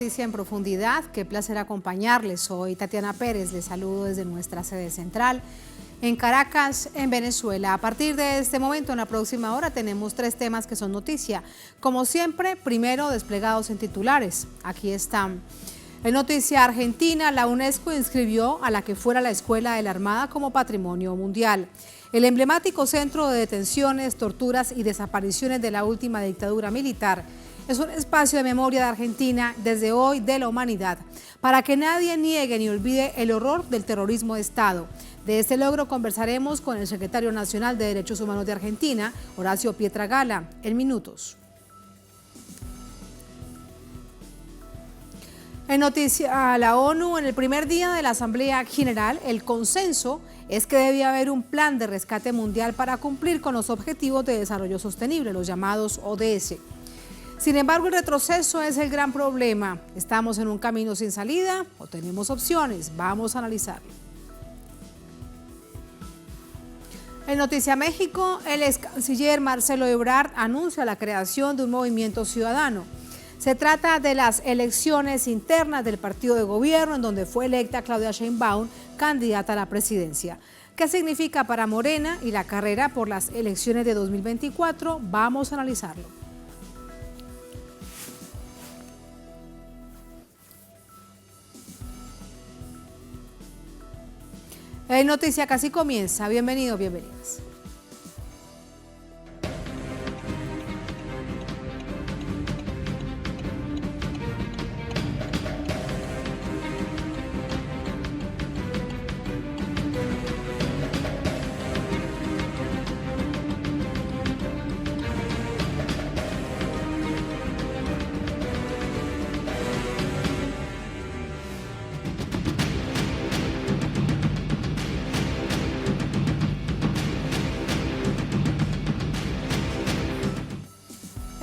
Noticia en profundidad, qué placer acompañarles. Soy Tatiana Pérez, les saludo desde nuestra sede central en Caracas, en Venezuela. A partir de este momento, en la próxima hora, tenemos 3 temas que son noticia. Como siempre, primero desplegados en titulares. Aquí están. En noticia argentina, la UNESCO inscribió a la que fuera la Escuela de la Armada como Patrimonio Mundial. El emblemático centro de detenciones, torturas y desapariciones de la última dictadura militar es un espacio de memoria de Argentina desde hoy de la humanidad, para que nadie niegue ni olvide el horror del terrorismo de Estado. De este logro conversaremos con el secretario nacional de Derechos Humanos de Argentina, Horacio Pietragala, en minutos. En noticia a la ONU, en el primer día de la Asamblea General, el consenso es que debe haber un plan de rescate mundial para cumplir con los Objetivos de Desarrollo Sostenible, los llamados ODS. Sin embargo, el retroceso es el gran problema. ¿Estamos en un camino sin salida o tenemos opciones? Vamos a analizarlo. En Noticia México, el ex canciller Marcelo Ebrard anuncia la creación de un movimiento ciudadano. Se trata de las elecciones internas del partido de gobierno, en donde fue electa Claudia Sheinbaum, candidata a la presidencia. ¿Qué significa para Morena y la carrera por las elecciones de 2024? Vamos a analizarlo. Noticia casi comienza. Bienvenidos, bienvenidas.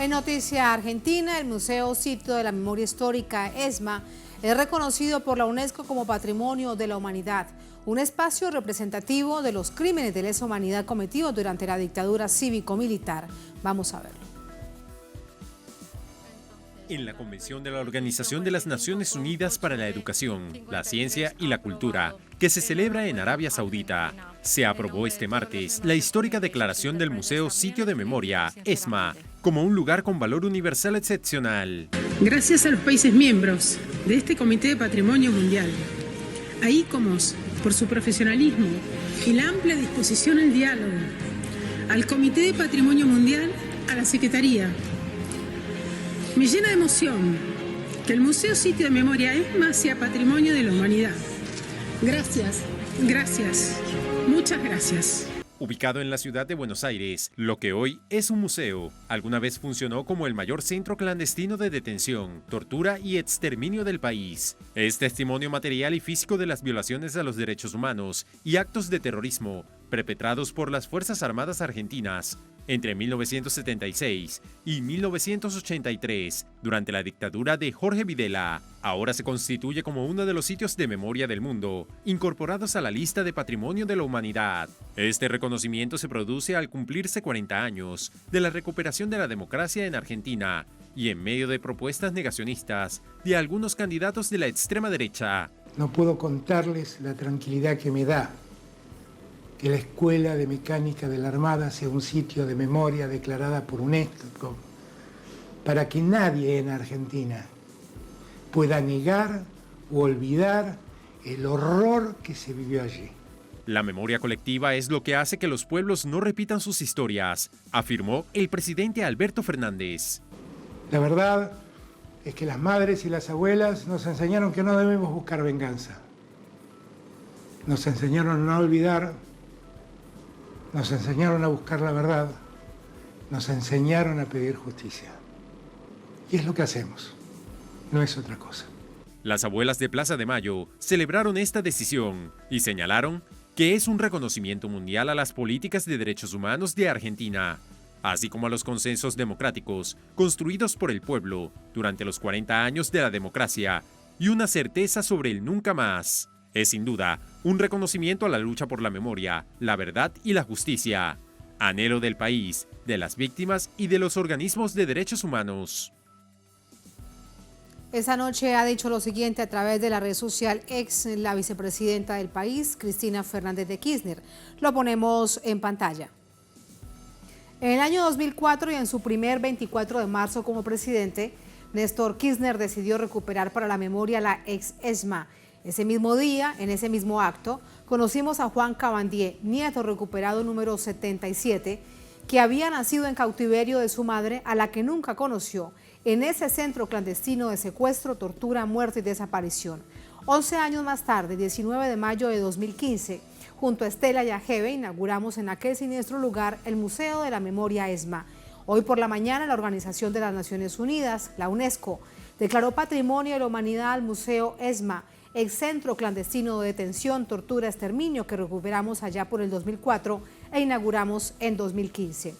En noticia argentina, el Museo Sitio de la Memoria Histórica, ESMA, es reconocido por la UNESCO como Patrimonio de la Humanidad, un espacio representativo de los crímenes de lesa humanidad cometidos durante la dictadura cívico-militar. Vamos a verlo. En la Convención de la Organización de las Naciones Unidas para la Educación, la Ciencia y la Cultura, que se celebra en Arabia Saudita, se aprobó este martes la histórica declaración del Museo Sitio de Memoria, ESMA, como un lugar con valor universal excepcional. Gracias a los países miembros de este Comité de Patrimonio Mundial, a ICOMOS por su profesionalismo y la amplia disposición al diálogo, al Comité de Patrimonio Mundial, a la Secretaría. Me llena de emoción que el Museo Sitio de Memoria ESMA sea Patrimonio de la Humanidad. Gracias, gracias, muchas gracias. Ubicado en la ciudad de Buenos Aires, lo que hoy es un museo, alguna vez funcionó como el mayor centro clandestino de detención, tortura y exterminio del país. Es testimonio material y físico de las violaciones a los derechos humanos y actos de terrorismo perpetrados por las Fuerzas Armadas Argentinas entre 1976 y 1983, durante la dictadura de Jorge Videla. Ahora se constituye como uno de los sitios de memoria del mundo, incorporados a la lista de Patrimonio de la Humanidad. Este reconocimiento se produce al cumplirse 40 años de la recuperación de la democracia en Argentina y en medio de propuestas negacionistas de algunos candidatos de la extrema derecha. No puedo contarles la tranquilidad que me da que la Escuela de Mecánica de la Armada sea un sitio de memoria declarada por UNESCO, para que nadie en Argentina pueda negar o olvidar el horror que se vivió allí. La memoria colectiva es lo que hace que los pueblos no repitan sus historias, afirmó el presidente Alberto Fernández. La verdad es que las madres y las abuelas nos enseñaron que no debemos buscar venganza. Nos enseñaron a no olvidar. Nos enseñaron a buscar la verdad, nos enseñaron a pedir justicia. Y es lo que hacemos, no es otra cosa. Las abuelas de Plaza de Mayo celebraron esta decisión y señalaron que es un reconocimiento mundial a las políticas de derechos humanos de Argentina, así como a los consensos democráticos construidos por el pueblo durante los 40 años de la democracia y una certeza sobre el nunca más. Es sin duda un reconocimiento a la lucha por la memoria, la verdad y la justicia, anhelo del país, de las víctimas y de los organismos de derechos humanos. Esta noche ha dicho lo siguiente a través de la red social X, la vicepresidenta del país, Cristina Fernández de Kirchner. Lo ponemos en pantalla. En el año 2004 y en su primer 24 de marzo como presidente, Néstor Kirchner decidió recuperar para la memoria la ex-ESMA. Ese mismo día, en ese mismo acto, conocimos a Juan Cabandier, nieto recuperado número 77, que había nacido en cautiverio de su madre, a la que nunca conoció, en ese centro clandestino de secuestro, tortura, muerte y desaparición. 11 años más tarde, 19 de mayo de 2015, junto a Estela y a Jeve, inauguramos en aquel siniestro lugar el Museo de la Memoria ESMA. Hoy por la mañana, la Organización de las Naciones Unidas, la UNESCO, declaró Patrimonio de la Humanidad al Museo ESMA, el centro clandestino de detención, tortura, exterminio que recuperamos allá por el 2004 e inauguramos en 2015.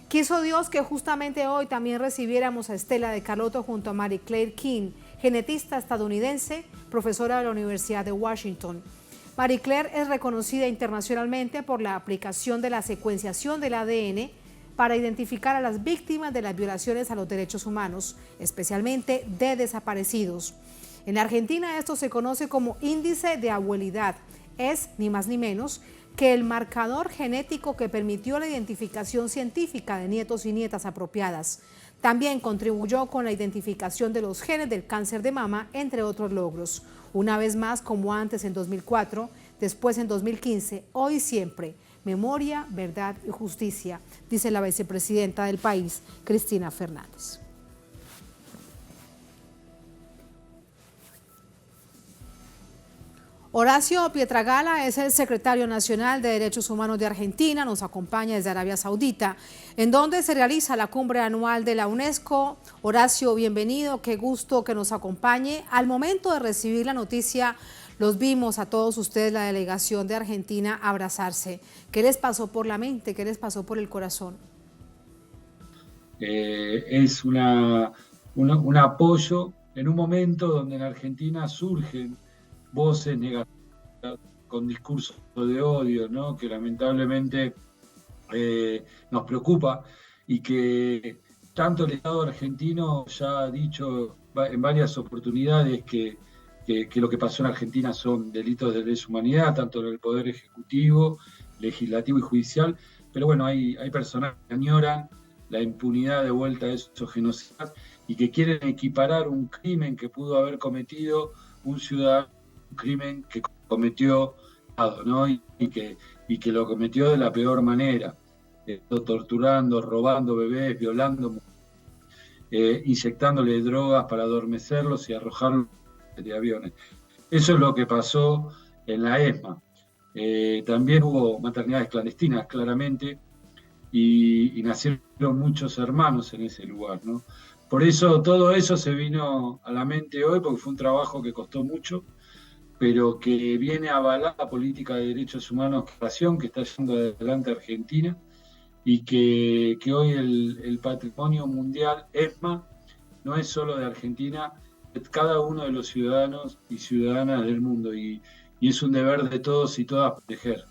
Quiso Dios que justamente hoy también recibiéramos a Estela de Carlotto junto a Mary Claire King, genetista estadounidense, profesora de la Universidad de Washington. Mary Claire es reconocida internacionalmente por la aplicación de la secuenciación del ADN para identificar a las víctimas de las violaciones a los derechos humanos, especialmente de desaparecidos. En Argentina esto se conoce como índice de abuelidad. Es, ni más ni menos, que el marcador genético que permitió la identificación científica de nietos y nietas apropiadas. También contribuyó con la identificación de los genes del cáncer de mama, entre otros logros. Una vez más, como antes en 2004, después en 2015, hoy y siempre, memoria, verdad y justicia, dice la vicepresidenta del país, Cristina Fernández. Horacio Pietragala es el secretario nacional de Derechos Humanos de Argentina, nos acompaña desde Arabia Saudita, en donde se realiza la cumbre anual de la UNESCO. Horacio, bienvenido, qué gusto que nos acompañe. Al momento de recibir la noticia, los vimos a todos ustedes, la delegación de Argentina, abrazarse. ¿Qué les pasó por la mente? ¿Qué les pasó por el corazón? Es un apoyo en un momento donde en Argentina surgen voces negativas con discursos de odio, ¿no? Que lamentablemente nos preocupa y que tanto el Estado argentino ya ha dicho en varias oportunidades que lo que pasó en Argentina son delitos de lesa humanidad, tanto en el Poder Ejecutivo, Legislativo y Judicial, pero bueno, hay personas que añoran la impunidad de vuelta a esos genocidas y que quieren equiparar un crimen que pudo haber cometido un ciudadano, un crimen que cometió, ¿no? y que lo cometió de la peor manera, torturando, robando bebés, violando, inyectándole drogas para adormecerlos y arrojarlos de aviones. Eso es lo que pasó en la ESMA. También hubo maternidades clandestinas, claramente, y nacieron muchos hermanos en ese lugar, ¿no? Por eso todo eso se vino a la mente hoy, porque fue un trabajo que costó mucho, pero que viene a avalar la política de derechos humanos que está llevando adelante Argentina, y que hoy el patrimonio mundial ESMA no es solo de Argentina, es cada uno de los ciudadanos y ciudadanas del mundo, y es un deber de todos y todas proteger.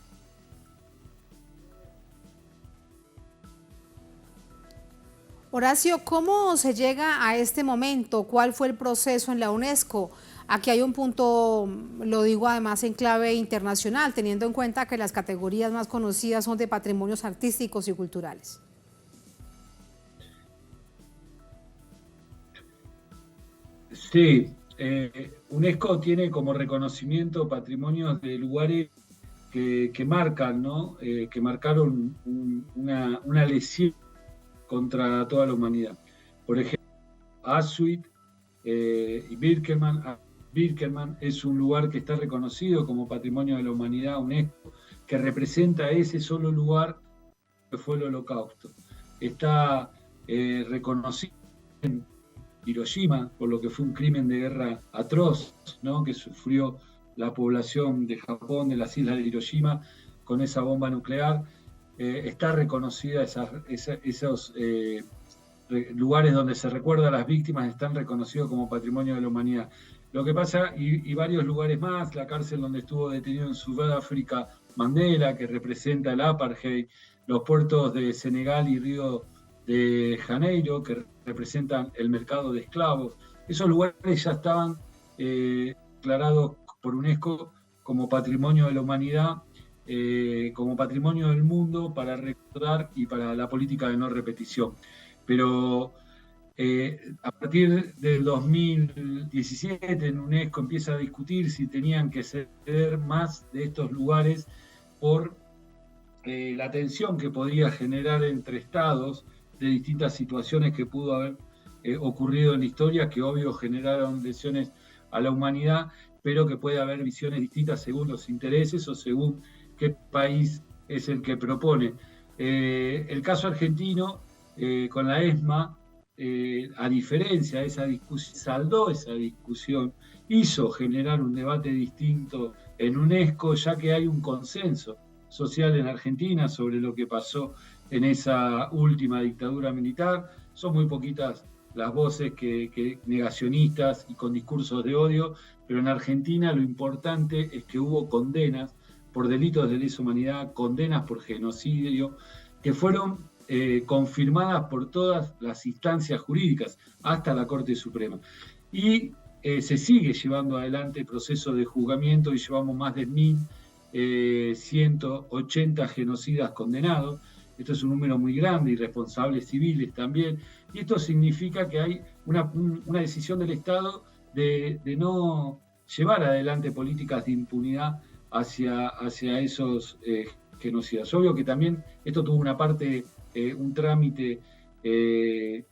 Horacio, ¿cómo se llega a este momento? ¿Cuál fue el proceso en la UNESCO? Aquí hay un punto, lo digo además en clave internacional, teniendo en cuenta que las categorías más conocidas son de patrimonios artísticos y culturales. Sí, UNESCO tiene como reconocimiento patrimonios de lugares que marcan, ¿no? Que marcaron una lesión contra toda la humanidad. Por ejemplo, Auschwitz y Birkenau es un lugar que está reconocido como Patrimonio de la Humanidad UNESCO, que representa ese solo lugar que fue el Holocausto. Está reconocido en Hiroshima por lo que fue un crimen de guerra atroz, ¿no? Que sufrió la población de Japón, de las islas de Hiroshima, con esa bomba nuclear. Está reconocida esos lugares donde se recuerda a las víctimas, están reconocidos como Patrimonio de la Humanidad. Lo que pasa, y varios lugares más, la cárcel donde estuvo detenido en Sudáfrica Mandela, que representa el apartheid, los puertos de Senegal y Río de Janeiro, que representan el mercado de esclavos, Esos lugares ya estaban declarados por UNESCO como Patrimonio de la Humanidad, como Patrimonio del Mundo para recordar y para la política de no repetición. Pero a partir del 2017 en UNESCO empieza a discutir si tenían que ceder más de estos lugares por la tensión que podía generar entre estados de distintas situaciones que pudo haber ocurrido en la historia, que obvio generaron lesiones a la humanidad, pero que puede haber visiones distintas según los intereses o según qué país es el que propone. El caso argentino con la ESMA, a diferencia de esa discusión, saldó esa discusión, hizo generar un debate distinto en UNESCO, ya que hay un consenso social en Argentina sobre lo que pasó en esa última dictadura militar. Son muy poquitas las voces que negacionistas y con discursos de odio, pero en Argentina lo importante es que hubo condenas por delitos de lesa humanidad, condenas por genocidio, que fueron confirmadas por todas las instancias jurídicas, hasta la Corte Suprema. Y se sigue llevando adelante el proceso de juzgamiento y llevamos más de 1.180 genocidas condenados. Esto es un número muy grande, y responsables civiles también. Y esto significa que hay una decisión del Estado de no llevar adelante políticas de impunidad hacia esos genocidas. Obvio que también esto tuvo una parte, un trámite que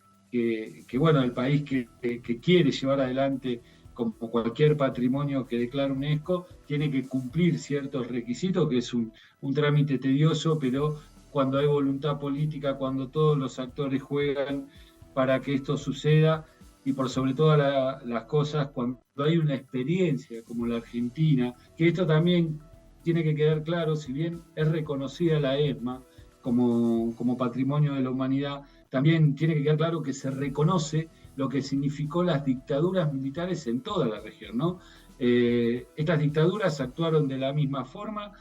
bueno, el país que quiere llevar adelante, como cualquier patrimonio que declara UNESCO, tiene que cumplir ciertos requisitos, que es un trámite tedioso, pero cuando hay voluntad política, cuando todos los actores juegan para que esto suceda, y por sobre todas las cosas, cuando hay una experiencia como la Argentina, que esto también tiene que quedar claro, si bien es reconocida la ESMA como Patrimonio de la Humanidad, también tiene que quedar claro que se reconoce lo que significó las dictaduras militares en toda la región, ¿no? Estas dictaduras actuaron de la misma forma,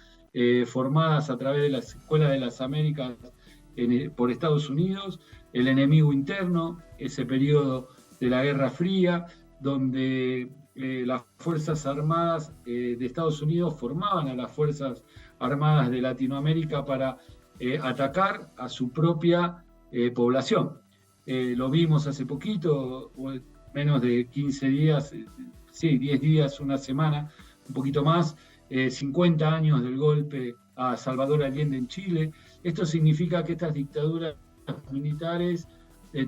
formadas a través de la Escuela de las Américas por Estados Unidos, el enemigo interno, ese periodo de la Guerra Fría, donde las Fuerzas Armadas de Estados Unidos formaban a las Fuerzas Armadas de Latinoamérica para atacar a su propia población. Lo vimos hace poquito, menos de 15 días, 10 días, una semana, un poquito más, 50 años del golpe a Salvador Allende en Chile. Esto significa que estas dictaduras militares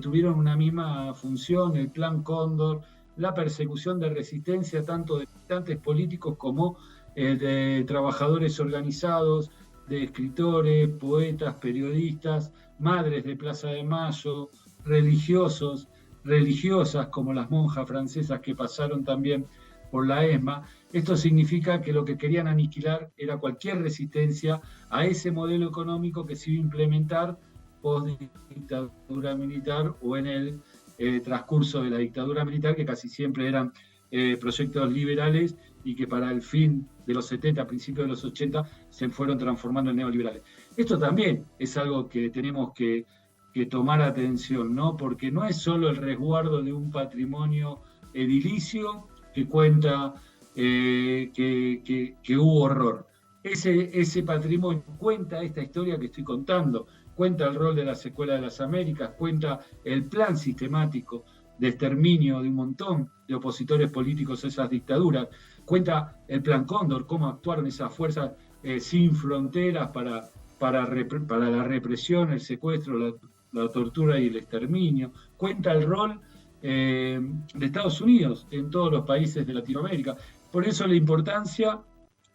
tuvieron una misma función, el Plan Cóndor, la persecución de resistencia tanto de militantes políticos como de trabajadores organizados, de escritores, poetas, periodistas, madres de Plaza de Mayo, religiosos, religiosas como las monjas francesas que pasaron también por la ESMA. Esto significa que lo que querían aniquilar era cualquier resistencia a ese modelo económico que se iba a implementar post-dictadura militar o en el transcurso de la dictadura militar, que casi siempre eran proyectos liberales y que para el fin de los 70, a principios de los 80, se fueron transformando en neoliberales. Esto también es algo que tenemos que tomar atención, ¿no? Porque no es solo el resguardo de un patrimonio edilicio que cuenta que hubo horror. Ese patrimonio cuenta esta historia que estoy contando, cuenta el rol de las Escuelas de las Américas, cuenta el plan sistemático de exterminio de un montón de opositores políticos a esas dictaduras, cuenta el Plan Cóndor, cómo actuaron esas fuerzas sin fronteras para la represión, el secuestro, la tortura y el exterminio, cuenta el rol de Estados Unidos en todos los países de Latinoamérica. Por eso la importancia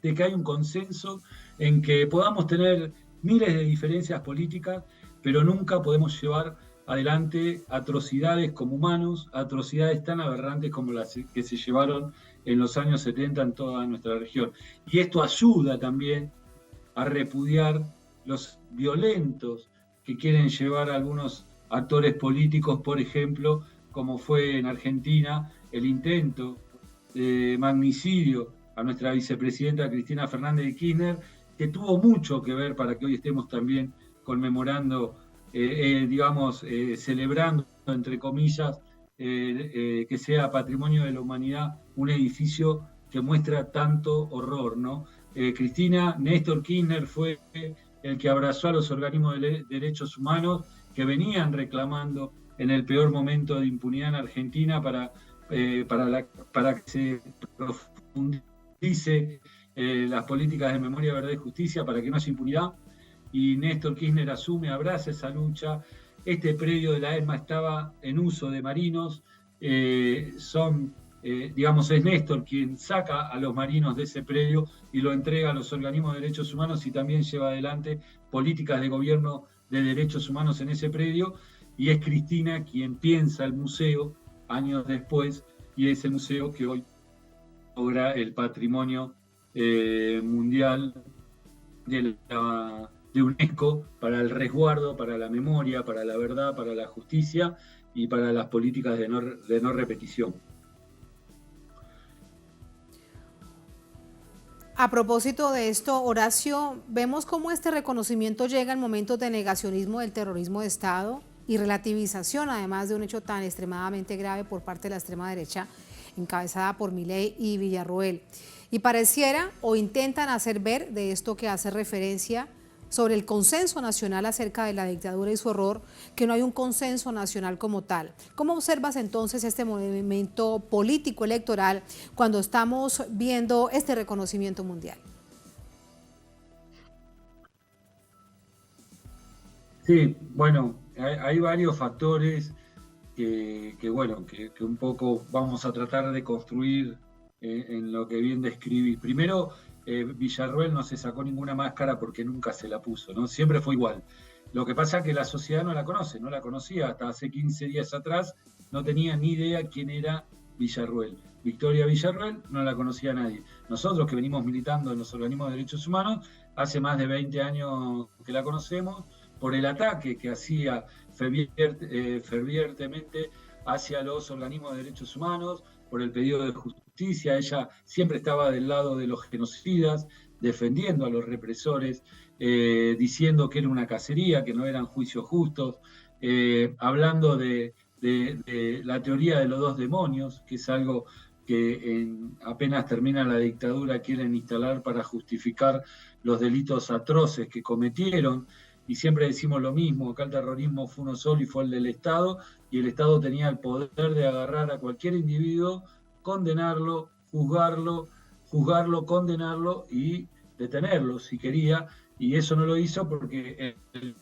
de que hay un consenso en que podamos tener miles de diferencias políticas, pero nunca podemos llevar adelante atrocidades como humanos, atrocidades tan aberrantes como las que se llevaron en los años 70 en toda nuestra región. Y esto ayuda también a repudiar los violentos que quieren llevar a algunos actores políticos, por ejemplo, como fue en Argentina el intento de magnicidio a nuestra vicepresidenta Cristina Fernández de Kirchner, que tuvo mucho que ver para que hoy estemos también conmemorando, celebrando, entre comillas, que sea patrimonio de la humanidad un edificio que muestra tanto horror, ¿no? Néstor Kirchner fue el que abrazó a los organismos de derechos humanos que venían reclamando en el peor momento de impunidad en Argentina para que se profundice las políticas de memoria, verdad y justicia, para que no haya impunidad. Y Néstor Kirchner asume, abraza esa lucha. Este predio de la ESMA estaba en uso de marinos, es Néstor quien saca a los marinos de ese predio y lo entrega a los organismos de derechos humanos y también lleva adelante políticas de gobierno de derechos humanos en ese predio, y es Cristina quien piensa el museo años después, y es el museo que hoy logra el patrimonio mundial de UNESCO para el resguardo, para la memoria, para la verdad, para la justicia y para las políticas de no repetición. A propósito de esto, Horacio, vemos cómo este reconocimiento llega en momentos de negacionismo del terrorismo de Estado y relativización, además de un hecho tan extremadamente grave por parte de la extrema derecha, encabezada por Milei y Villarroel. Y pareciera o intentan hacer ver de esto que hace referencia sobre el consenso nacional acerca de la dictadura y su horror, que no hay un consenso nacional como tal. ¿Cómo observas entonces este movimiento político electoral cuando estamos viendo este reconocimiento mundial? Sí, bueno, hay varios factores que un poco vamos a tratar de construir en lo que bien describí. Primero, Villarroel no se sacó ninguna máscara porque nunca se la puso, ¿no? Siempre fue igual. Lo que pasa es que la sociedad no la conoce, no la conocía hasta hace 15 días atrás, no tenía ni idea quién era Villarroel. Victoria Villarroel no la conocía nadie. Nosotros que venimos militando en los organismos de derechos humanos, hace más de 20 años que la conocemos, por el ataque que hacía fervientemente hacia los organismos de derechos humanos, por el pedido de justicia. Ella siempre estaba del lado de los genocidas, defendiendo a los represores, diciendo que era una cacería, que no eran juicios justos, hablando de la teoría de los dos demonios, que es algo que apenas termina la dictadura quieren instalar para justificar los delitos atroces que cometieron. Y siempre decimos lo mismo, acá el terrorismo fue uno solo y fue el del Estado, y el Estado tenía el poder de agarrar a cualquier individuo, condenarlo, juzgarlo, condenarlo y detenerlo si quería, y eso no lo hizo porque el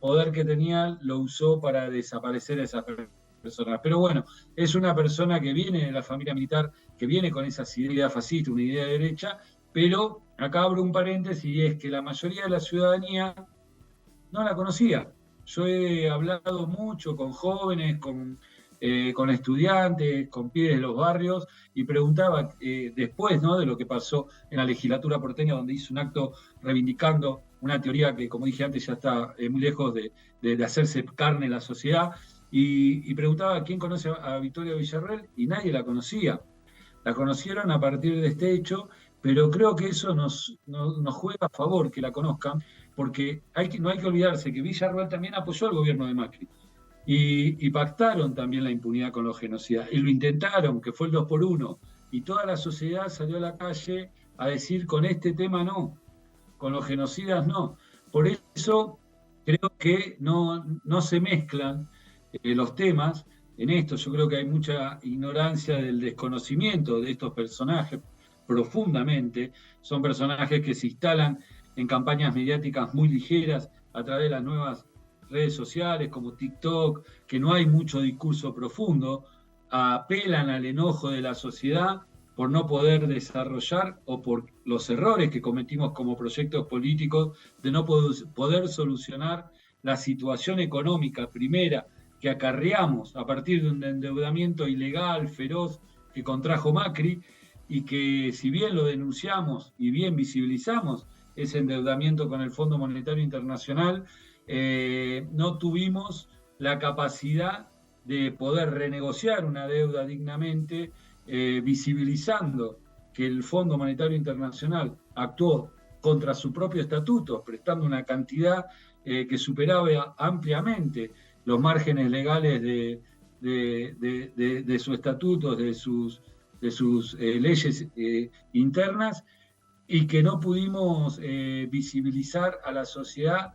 poder que tenía lo usó para desaparecer a esas personas. Pero bueno, es una persona que viene de la familia militar, que viene con esa idea fascista, una idea de derecha, pero acá abro un paréntesis, y es que la mayoría de la ciudadanía no la conocía. Yo he hablado mucho con jóvenes, con estudiantes, con pibes de los barrios, y preguntaba después, ¿no?, de lo que pasó en la legislatura porteña, donde hizo un acto reivindicando una teoría que, como dije antes, ya está muy lejos de hacerse carne en la sociedad, y preguntaba quién conoce a Victoria Villarroel, y nadie la conocía. La conocieron a partir de este hecho, pero creo que eso nos juega a favor que la conozcan, porque no hay que olvidarse que Villarroel también apoyó al gobierno de Macri, y pactaron también la impunidad con los genocidas, y lo intentaron, que fue el 2x1, y toda la sociedad salió a la calle a decir: con este tema no, con los genocidas no. Por eso creo que no se mezclan los temas en esto. Yo creo que hay mucha ignorancia del desconocimiento de estos personajes profundamente. Son personajes que se instalan en campañas mediáticas muy ligeras a través de las nuevas redes sociales como TikTok, que no hay mucho discurso profundo, apelan al enojo de la sociedad por no poder desarrollar, o por los errores que cometimos como proyectos políticos de no poder solucionar la situación económica primera que acarreamos a partir de un endeudamiento ilegal, feroz, que contrajo Macri, y que, si bien lo denunciamos y bien visibilizamos ese endeudamiento con el Fondo Monetario Internacional, no tuvimos la capacidad de poder renegociar una deuda dignamente, visibilizando que el Fondo Monetario Internacional actuó contra su propio estatuto, prestando una cantidad que superaba ampliamente los márgenes legales de sus estatutos, de sus leyes internas, y que no pudimos visibilizar a la sociedad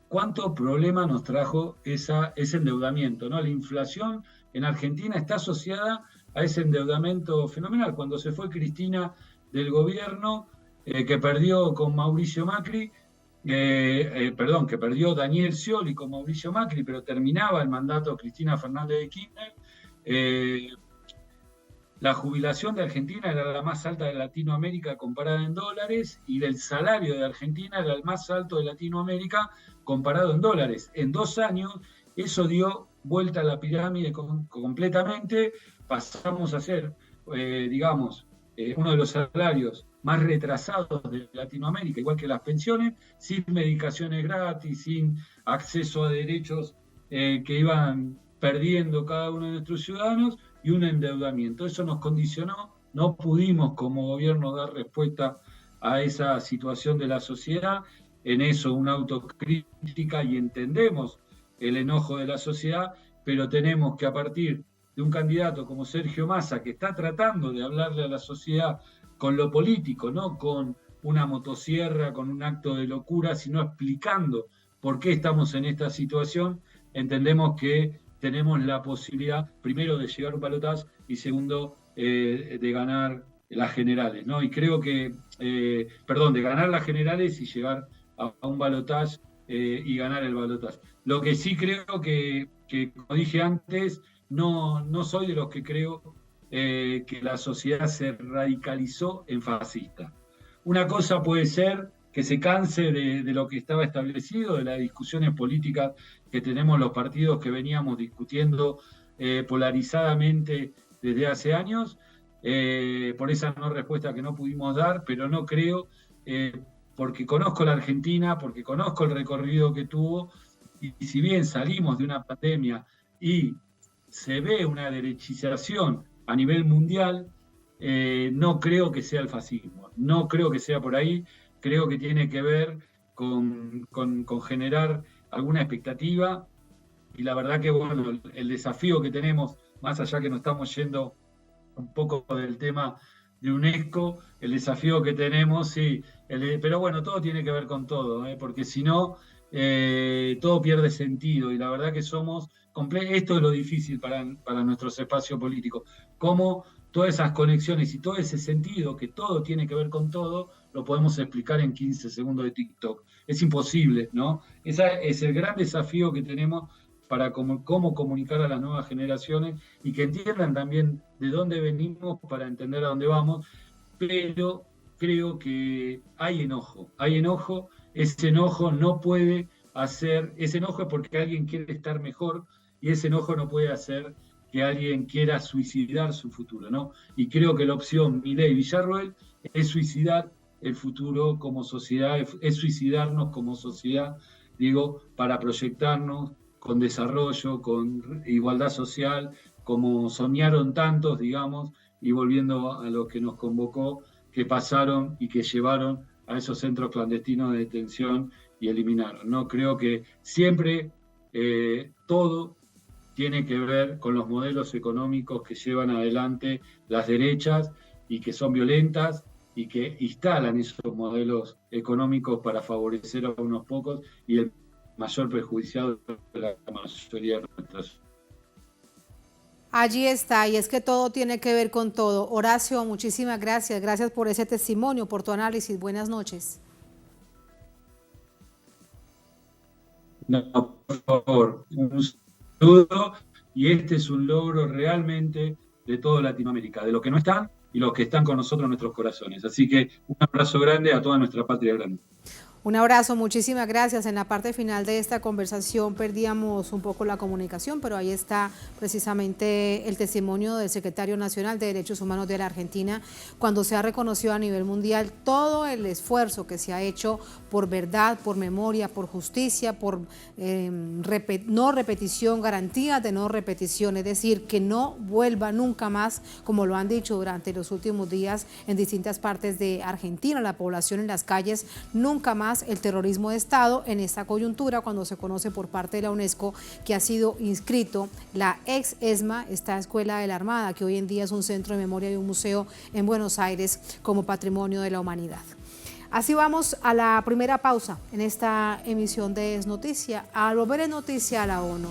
cuánto problema nos trajo ese endeudamiento, ¿no? La inflación en Argentina está asociada a ese endeudamiento fenomenal. Cuando se fue Cristina del gobierno, que perdió con Mauricio Macri, que perdió Daniel Scioli con Mauricio Macri, pero terminaba el mandato Cristina Fernández de Kirchner, la jubilación de Argentina era la más alta de Latinoamérica comparada en dólares, y el salario de Argentina era el más alto de Latinoamérica comparado en dólares. En 2 años eso dio vuelta a la pirámide completamente. Pasamos a ser, uno de los salarios más retrasados de Latinoamérica, igual que las pensiones, sin medicaciones gratis, sin acceso a derechos que iban perdiendo cada uno de nuestros ciudadanos, y un endeudamiento. Eso nos condicionó, no pudimos como gobierno dar respuesta a esa situación de la sociedad. En eso una autocrítica, y entendemos el enojo de la sociedad, pero tenemos que, a partir de un candidato como Sergio Massa, que está tratando de hablarle a la sociedad con lo político, no con una motosierra, con un acto de locura, sino explicando por qué estamos en esta situación, entendemos que tenemos la posibilidad, primero, de llegar a un balotaje, y segundo, de ganar las generales, ¿no? Y creo que, de ganar las generales y llegar a un balotaje y ganar el balotaje. Lo que sí creo que, como dije antes, no soy de los que creo que la sociedad se radicalizó en fascista. Una cosa puede ser que se canse de lo que estaba establecido, de las discusiones políticas que tenemos los partidos, que veníamos discutiendo polarizadamente desde hace años, por esa no respuesta que no pudimos dar, pero no creo, porque conozco la Argentina, porque conozco el recorrido que tuvo, y si bien salimos de una pandemia y se ve una derechización a nivel mundial, no creo que sea el fascismo, no creo que sea por ahí. Creo que tiene que ver con generar alguna expectativa, y la verdad que, bueno, el desafío que tenemos, más allá que nos estamos yendo un poco del tema de UNESCO, el desafío que tenemos, sí, pero bueno, todo tiene que ver con todo, porque si no, todo pierde sentido, y la verdad que esto es lo difícil para nuestros espacios políticos, cómo todas esas conexiones y todo ese sentido, que todo tiene que ver con todo, lo podemos explicar en 15 segundos de TikTok. Es imposible, ¿no? Ese es el gran desafío que tenemos para cómo comunicar a las nuevas generaciones, y que entiendan también de dónde venimos para entender a dónde vamos, pero creo que hay enojo, ese enojo no puede hacer, ese enojo es porque alguien quiere estar mejor, y ese enojo no puede hacer que alguien quiera suicidar su futuro, ¿no? Y creo que la opción Milei-Villarroel es suicidar el futuro como sociedad, es suicidarnos como sociedad, para proyectarnos con desarrollo, con igualdad social, como soñaron tantos, y volviendo a lo que nos convocó, que pasaron y que llevaron a esos centros clandestinos de detención y eliminaron, ¿no? Creo que siempre todo tiene que ver con los modelos económicos que llevan adelante las derechas, y que son violentas, y que instalan esos modelos económicos para favorecer a unos pocos y el mayor perjudiciado de la mayoría de nuestras. Allí está, y es que todo tiene que ver con todo. Horacio, muchísimas gracias. Gracias por ese testimonio, por tu análisis. Buenas noches. No, por favor, un saludo, y este es un logro realmente de toda Latinoamérica, de los que no están y los que están con nosotros en nuestros corazones. Así que un abrazo grande a toda nuestra patria grande. Un abrazo, muchísimas gracias. En la parte final de esta conversación perdíamos un poco la comunicación, pero ahí está precisamente el testimonio del secretario nacional de Derechos Humanos de la Argentina, cuando se ha reconocido a nivel mundial todo el esfuerzo que se ha hecho por verdad, por memoria, por justicia, por no repetición, garantías de no repetición, es decir, que no vuelva nunca más, como lo han dicho durante los últimos días en distintas partes de Argentina, la población en las calles, nunca más más el terrorismo de Estado en esta coyuntura cuando se conoce por parte de la UNESCO que ha sido inscrito la ex ESMA, esta escuela de la Armada, que hoy en día es un centro de memoria y un museo en Buenos Aires como patrimonio de la humanidad. Así vamos a la primera pausa en esta emisión de Es Noticia. Al volver en Noticia a la ONU.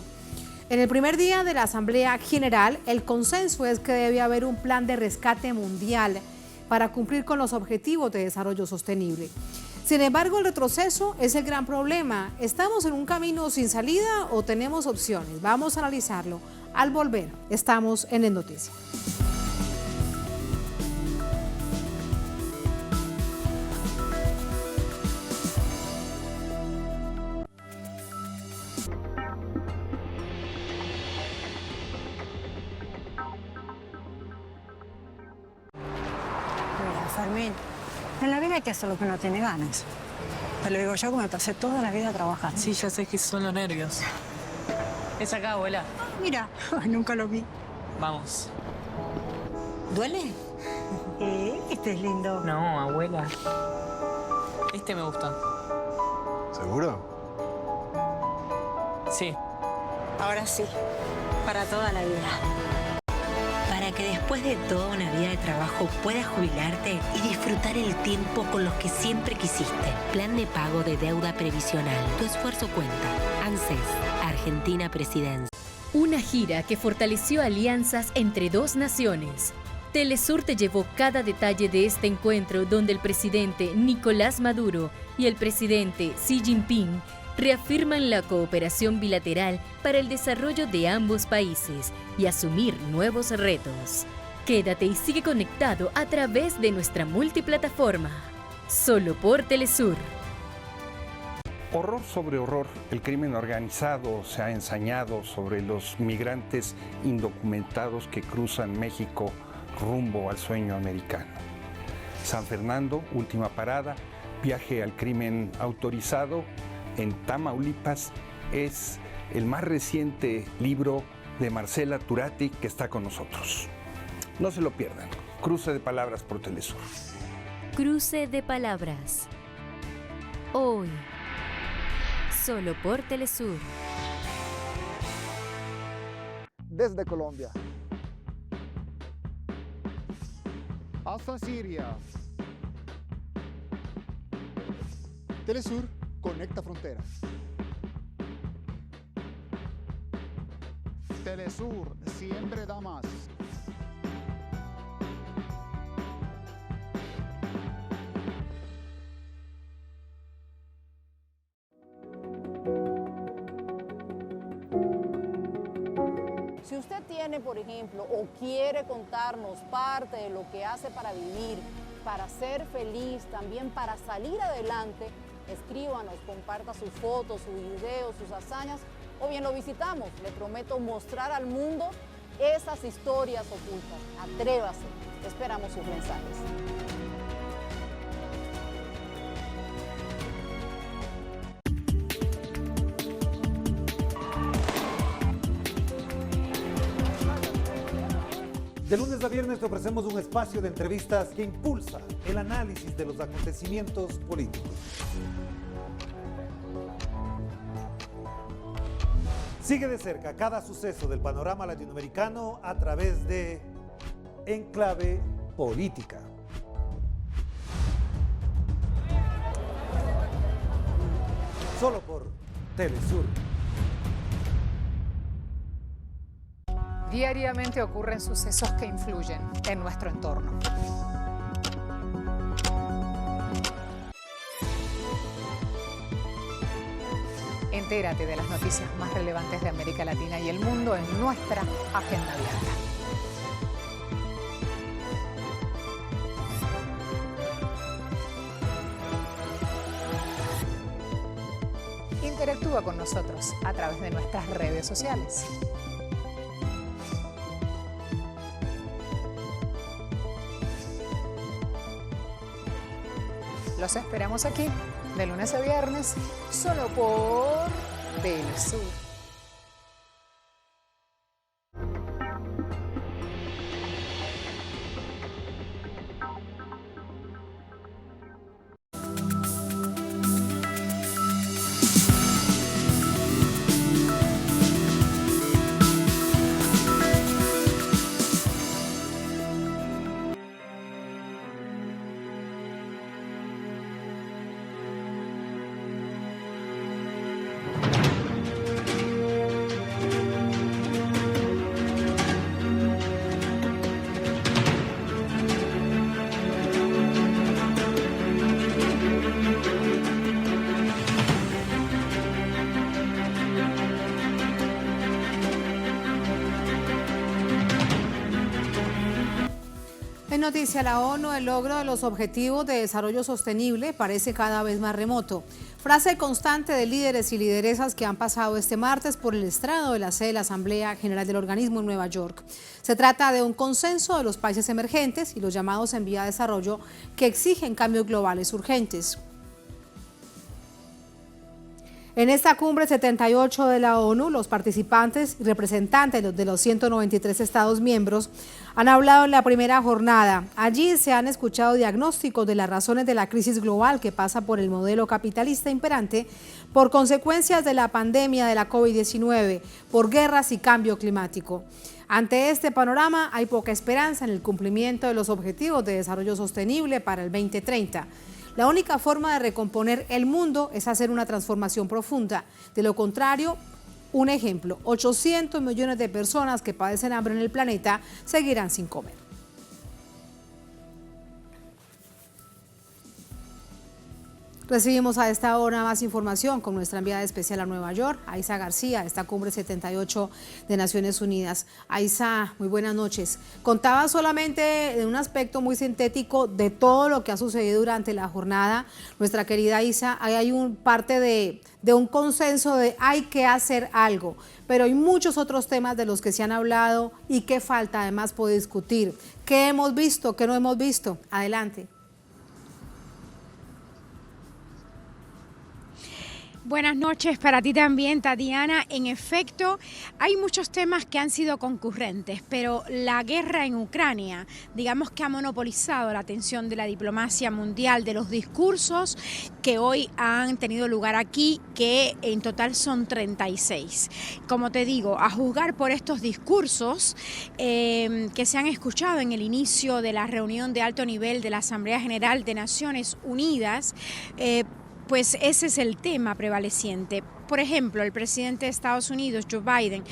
En el primer día de la Asamblea General, el consenso es que debe haber un plan de rescate mundial para cumplir con los objetivos de desarrollo sostenible. Sin embargo, el retroceso es el gran problema. ¿Estamos en un camino sin salida o tenemos opciones? Vamos a analizarlo. Al volver, estamos en Es Noticia. Fermín, en la vida hay que hacer lo que uno tiene ganas. Te lo digo yo, que me pasé toda la vida trabajando. Sí, ya sé que son los nervios. Es acá, abuela. Mira, nunca lo vi. Vamos. ¿Duele? Este es lindo. No, abuela. Este me gusta. ¿Seguro? Sí. Ahora sí, para toda la vida. Para que después de toda una vida de trabajo puedas jubilarte y disfrutar el tiempo con los que siempre quisiste. Plan de pago de deuda previsional. Tu esfuerzo cuenta. ANSES, Argentina Presidencia. Una gira que fortaleció alianzas entre dos naciones. Telesur te llevó cada detalle de este encuentro donde el presidente Nicolás Maduro y el presidente Xi Jinping reafirman la cooperación bilateral para el desarrollo de ambos países y asumir nuevos retos. Quédate y sigue conectado a través de nuestra multiplataforma. Solo por Telesur. Horror sobre horror, el crimen organizado se ha ensañado sobre los migrantes indocumentados que cruzan México rumbo al sueño americano. San Fernando, última parada, viaje al crimen autorizado en Tamaulipas, es el más reciente libro de Marcela Turati que está con nosotros. No se lo pierdan. Cruce de palabras por Telesur. Cruce de palabras. Hoy. Solo por Telesur. Desde Colombia hasta Siria, Telesur conecta fronteras. Telesur siempre da más. Si usted tiene, por ejemplo, o quiere contarnos parte de lo que hace para vivir, para ser feliz, también para salir adelante, escríbanos, comparta sus fotos, sus videos, sus hazañas, o bien lo visitamos. Le prometo mostrar al mundo esas historias ocultas. Atrévase, esperamos sus mensajes. De lunes a viernes te ofrecemos un espacio de entrevistas que impulsa el análisis de los acontecimientos políticos. Sigue de cerca cada suceso del panorama latinoamericano a través de Enclave Política. Solo por Telesur. Diariamente ocurren sucesos que influyen en nuestro entorno. Entérate de las noticias más relevantes de América Latina y el mundo en nuestra agenda abierta. Interactúa con nosotros a través de nuestras redes sociales. Los esperamos aquí, de lunes a viernes, solo por Telesur. noticia, la ONU, el logro de los Objetivos de Desarrollo Sostenible parece cada vez más remoto. Frase constante de líderes y lideresas que han pasado este martes por el estrado de la sede de la Asamblea General del organismo en Nueva York. Se trata de un consenso de los países emergentes y los llamados en vía de desarrollo que exigen cambios globales urgentes. En esta cumbre 78 de la ONU, los participantes y representantes de los 193 Estados miembros han hablado en la primera jornada. Allí se han escuchado diagnósticos de las razones de la crisis global que pasa por el modelo capitalista imperante, por consecuencias de la pandemia de la COVID-19, por guerras y cambio climático. Ante este panorama hay poca esperanza en el cumplimiento de los Objetivos de Desarrollo Sostenible para el 2030. La única forma de recomponer el mundo es hacer una transformación profunda. De lo contrario, un ejemplo, 800 millones de personas que padecen hambre en el planeta seguirán sin comer. Recibimos a esta hora más información con nuestra enviada especial a Nueva York, Aiza García, esta cumbre 78 de Naciones Unidas. Aiza, muy buenas noches. Contaba solamente de un aspecto muy sintético de todo lo que ha sucedido durante la jornada. Nuestra querida Aiza, hay parte de un consenso de hay que hacer algo, pero hay muchos otros temas de los que se han hablado y que falta además por discutir. ¿Qué hemos visto? ¿Qué no hemos visto? Adelante. Buenas noches para ti también, Tatiana. En efecto, hay muchos temas que han sido concurrentes, pero la guerra en Ucrania, digamos que ha monopolizado la atención de la diplomacia mundial, de los discursos que hoy han tenido lugar aquí, que en total son 36. Como te digo, a juzgar por estos discursos que se han escuchado en el inicio de la reunión de alto nivel de la Asamblea General de Naciones Unidas, pues ese es el tema prevaleciente. Por ejemplo, el presidente de Estados Unidos, Joe Biden,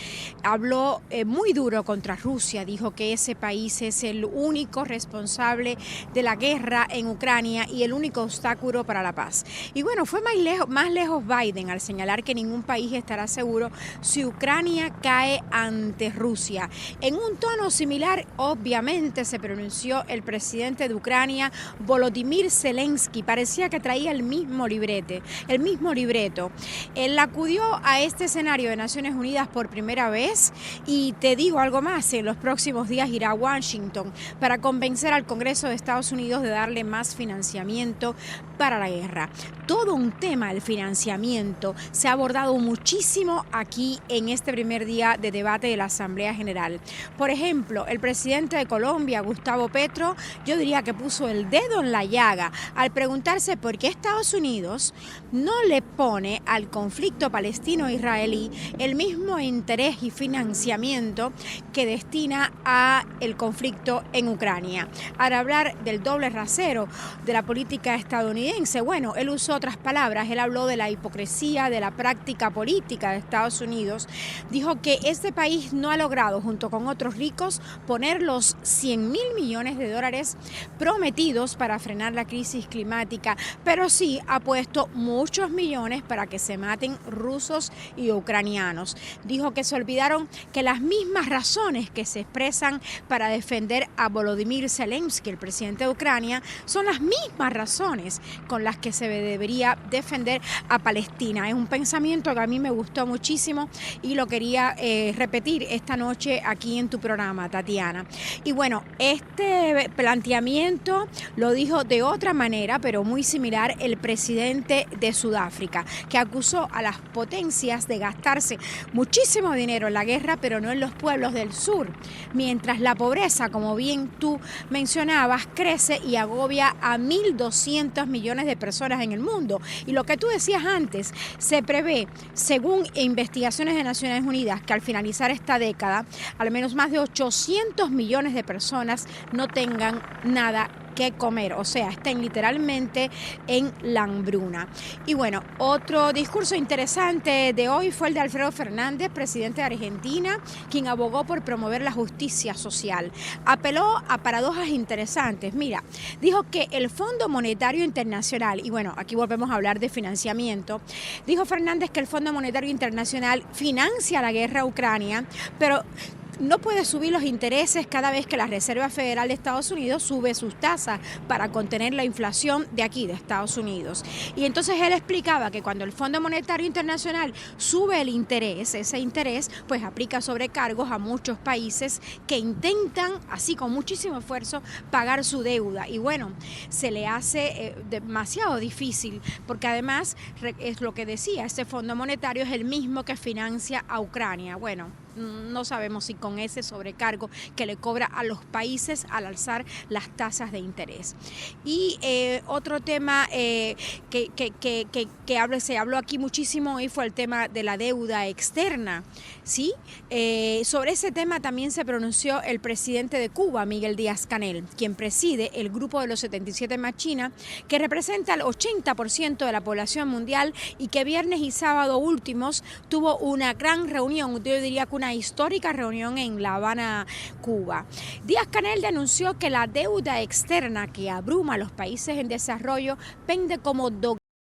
habló muy duro contra Rusia, dijo que ese país es el único responsable de la guerra en Ucrania y el único obstáculo para la paz. Y bueno, fue más lejos Biden al señalar que ningún país estará seguro si Ucrania cae ante Rusia. En un tono similar, obviamente, se pronunció el presidente de Ucrania, Volodymyr Zelensky. Parecía que traía el mismo libreto. Él acudió a este escenario de Naciones Unidas por primera vez y te digo algo más, en los próximos días irá a Washington para convencer al Congreso de Estados Unidos de darle más financiamiento para la guerra. Todo un tema, el financiamiento, se ha abordado muchísimo aquí en este primer día de debate de la Asamblea General. Por ejemplo, el presidente de Colombia, Gustavo Petro, yo diría que puso el dedo en la llaga al preguntarse por qué Estados Unidos no le pone al conflicto palestino-israelí el mismo interés y financiamiento que destina a el conflicto en Ucrania. Al hablar del doble rasero de la política estadounidense, bueno, él usó otras palabras, él habló de la hipocresía, de la práctica política de Estados Unidos, dijo que este país no ha logrado, junto con otros ricos, poner los 100.000 millones de dólares prometidos para frenar la crisis climática, pero sí ha puesto muchos millones para que se maten rusos y ucranianos. Dijo que se olvidaron que las mismas razones que se expresan para defender a Volodymyr Zelensky, el presidente de Ucrania, son las mismas razones con las que se debería defender a Palestina. Es un pensamiento que a mí me gustó muchísimo y lo quería repetir esta noche aquí en tu programa, Tatiana. Y bueno, este planteamiento lo dijo de otra manera, pero muy similar, el presidente de Sudáfrica, que acusó a las potencias de gastarse muchísimo dinero en la guerra, pero no en los pueblos del sur, mientras la pobreza, como bien tú mencionabas, crece y agobia a 1.200 millones de personas en el mundo. Y lo que tú decías antes, se prevé, según investigaciones de Naciones Unidas, que al finalizar esta década, al menos más de 800 millones de personas no tengan nada que comer, o sea, estén literalmente en la hambruna. Y bueno, otro discurso interesante de hoy fue el de Alfredo Fernández, presidente de Argentina, quien abogó por promover la justicia social. Apeló a paradojas interesantes. Mira, dijo que el Fondo Monetario Internacional, y bueno, aquí volvemos a hablar de financiamiento, dijo Fernández que el Fondo Monetario Internacional financia la guerra a Ucrania, pero no puede subir los intereses cada vez que la Reserva Federal de Estados Unidos sube sus tasas para contener la inflación de aquí, de Estados Unidos. Y entonces él explicaba que cuando el Fondo Monetario Internacional sube el interés, ese interés pues aplica sobrecargos a muchos países que intentan, así con muchísimo esfuerzo, pagar su deuda. Y bueno, se le hace demasiado difícil, porque además es lo que decía, ese Fondo Monetario es el mismo que financia a Ucrania. Bueno, no sabemos si con ese sobrecargo que le cobra a los países al alzar las tasas de interés. Y otro tema se habló aquí muchísimo hoy fue el tema de la deuda externa, ¿sí? Sobre ese tema también se pronunció el presidente de Cuba, Miguel Díaz-Canel, quien preside el grupo de los 77 más China, que representa el 80% de la población mundial y que viernes y sábado últimos tuvo una gran reunión, yo diría que una histórica reunión en La Habana, Cuba. Díaz-Canel denunció que la deuda externa que abruma a los países en desarrollo pende como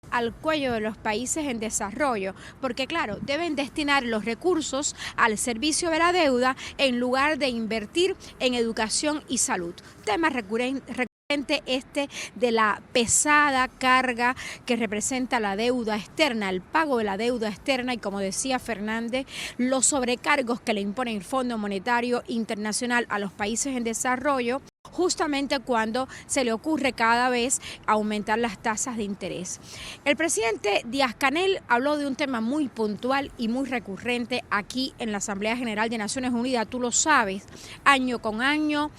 al cuello de los países en desarrollo, porque claro, deben destinar los recursos al servicio de la deuda en lugar de invertir en educación y salud. Tema recurrente este de la pesada carga que representa la deuda externa, el pago de la deuda externa y, como decía Fernández, los sobrecargos que le impone el Fondo Monetario Internacional a los países en desarrollo, justamente cuando se le ocurre cada vez aumentar las tasas de interés. El presidente Díaz-Canel habló de un tema muy puntual y muy recurrente aquí en la Asamblea General de Naciones Unidas. Tú lo sabes, año con año,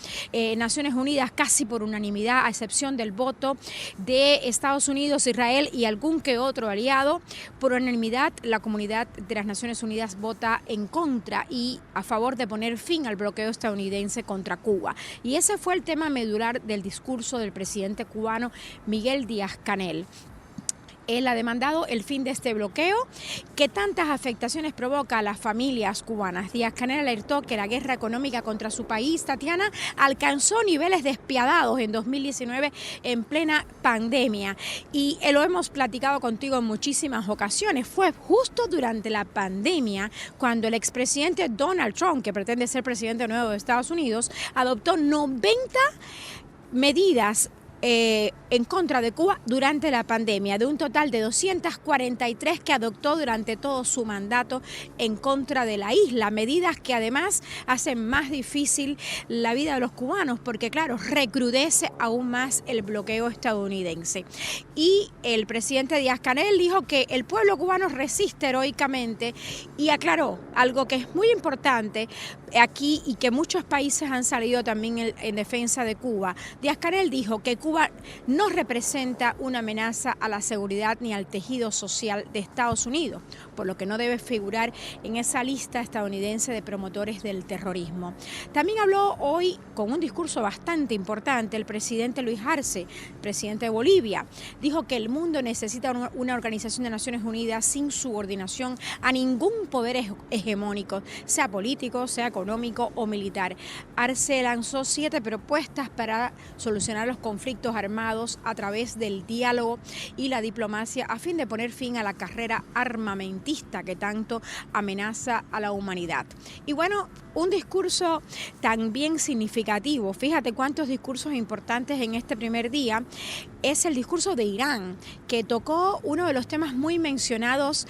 Naciones Unidas casi por unanimidad, a excepción del voto de Estados Unidos, Israel y algún que otro aliado, por unanimidad la comunidad de las Naciones Unidas vota en contra y a favor de poner fin al bloqueo estadounidense contra Cuba. Y ese fue el tema medular del discurso del presidente cubano Miguel Díaz-Canel. Él ha demandado el fin de este bloqueo que tantas afectaciones provoca a las familias cubanas. Díaz-Canel alertó que la guerra económica contra su país, Tatiana, alcanzó niveles despiadados en 2019 en plena pandemia. Y lo hemos platicado contigo en muchísimas ocasiones. Fue justo durante la pandemia cuando el expresidente Donald Trump, que pretende ser presidente nuevo de Estados Unidos, adoptó 90 medidas en contra de Cuba durante la pandemia, de un total de 243 que adoptó durante todo su mandato en contra de la isla, medidas que además hacen más difícil la vida de los cubanos porque claro, recrudece aún más el bloqueo estadounidense. Y el presidente Díaz-Canel dijo que el pueblo cubano resiste heroicamente y aclaró algo que es muy importante aquí y que muchos países han salido también en defensa de Cuba. Díaz-Canel dijo que Cuba no representa una amenaza a la seguridad ni al tejido social de Estados Unidos, por lo que no debe figurar en esa lista estadounidense de promotores del terrorismo. También habló hoy con un discurso bastante importante el presidente Luis Arce, presidente de Bolivia. Dijo que el mundo necesita una organización de Naciones Unidas sin subordinación a ningún poder hegemónico, sea político, sea económico o militar. Arce lanzó 7 propuestas para solucionar los conflictos armados a través del diálogo y la diplomacia a fin de poner fin a la carrera armamentista que tanto amenaza a la humanidad. Y bueno, un discurso también significativo, fíjate cuántos discursos importantes en este primer día, es el discurso de Irán, que tocó uno de los temas muy mencionados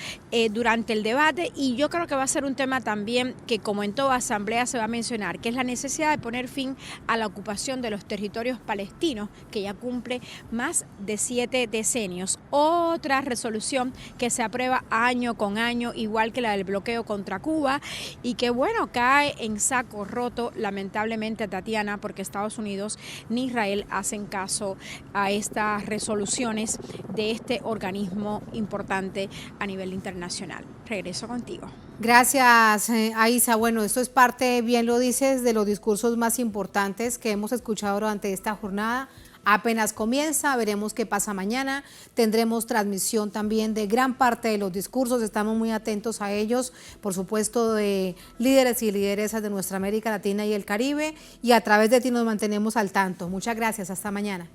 durante el debate y yo creo que va a ser un tema también que como en toda asamblea se va a mencionar, que es la necesidad de poner fin a la ocupación de los territorios palestinos, que ya cumple más de 7 decenios. Otra resolución que se aprueba año con año, igual que la del bloqueo contra Cuba y que bueno, cae en saco roto lamentablemente, Tatiana, porque Estados Unidos ni Israel hacen caso a estas resoluciones de este organismo importante a nivel internacional. Regreso contigo. Gracias, Aisa. Bueno, esto es parte, bien lo dices, de los discursos más importantes que hemos escuchado durante esta jornada. Apenas comienza, veremos qué pasa mañana, tendremos transmisión también de gran parte de los discursos, estamos muy atentos a ellos, por supuesto de líderes y lideresas de nuestra América Latina y el Caribe, y a través de ti nos mantenemos al tanto. Muchas gracias, hasta mañana.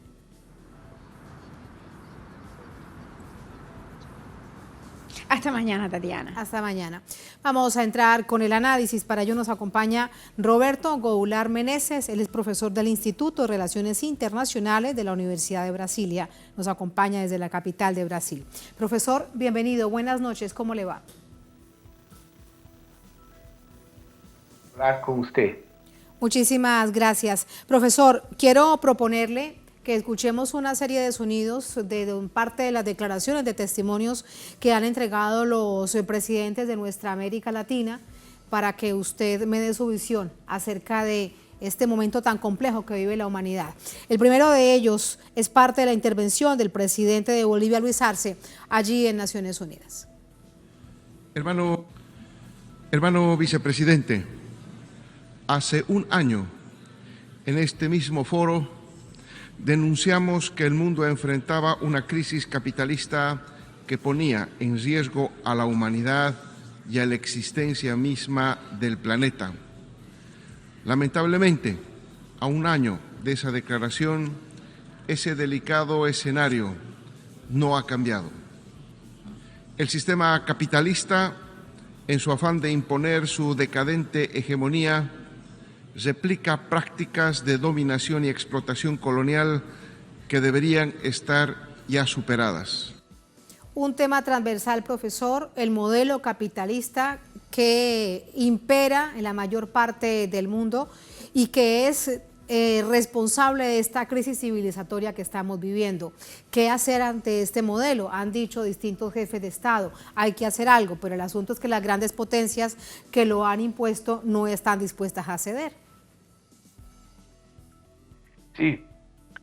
Hasta mañana, Tatiana. Hasta mañana. Vamos a entrar con el análisis. Para ello nos acompaña Roberto Goulart Meneses. Él es profesor del Instituto de Relaciones Internacionales de la Universidad de Brasilia. Nos acompaña desde la capital de Brasil. Profesor, bienvenido. Buenas noches. ¿Cómo le va? Hablar con usted. Muchísimas gracias. Profesor, quiero proponerle que escuchemos una serie de sonidos de parte de las declaraciones de testimonios que han entregado los presidentes de nuestra América Latina para que usted me dé su visión acerca de este momento tan complejo que vive la humanidad. El primero de ellos es parte de la intervención del presidente de Bolivia, Luis Arce, allí en Naciones Unidas. Hermano vicepresidente, hace un año en este mismo foro denunciamos que el mundo enfrentaba una crisis capitalista que ponía en riesgo a la humanidad y a la existencia misma del planeta. Lamentablemente, a un año de esa declaración, ese delicado escenario no ha cambiado. El sistema capitalista, en su afán de imponer su decadente hegemonía, replica prácticas de dominación y explotación colonial que deberían estar ya superadas. Un tema transversal, profesor, el modelo capitalista que impera en la mayor parte del mundo y que es responsable de esta crisis civilizatoria que estamos viviendo. ¿Qué hacer ante este modelo? Han dicho distintos jefes de Estado, hay que hacer algo, pero el asunto es que las grandes potencias que lo han impuesto no están dispuestas a ceder. Sí,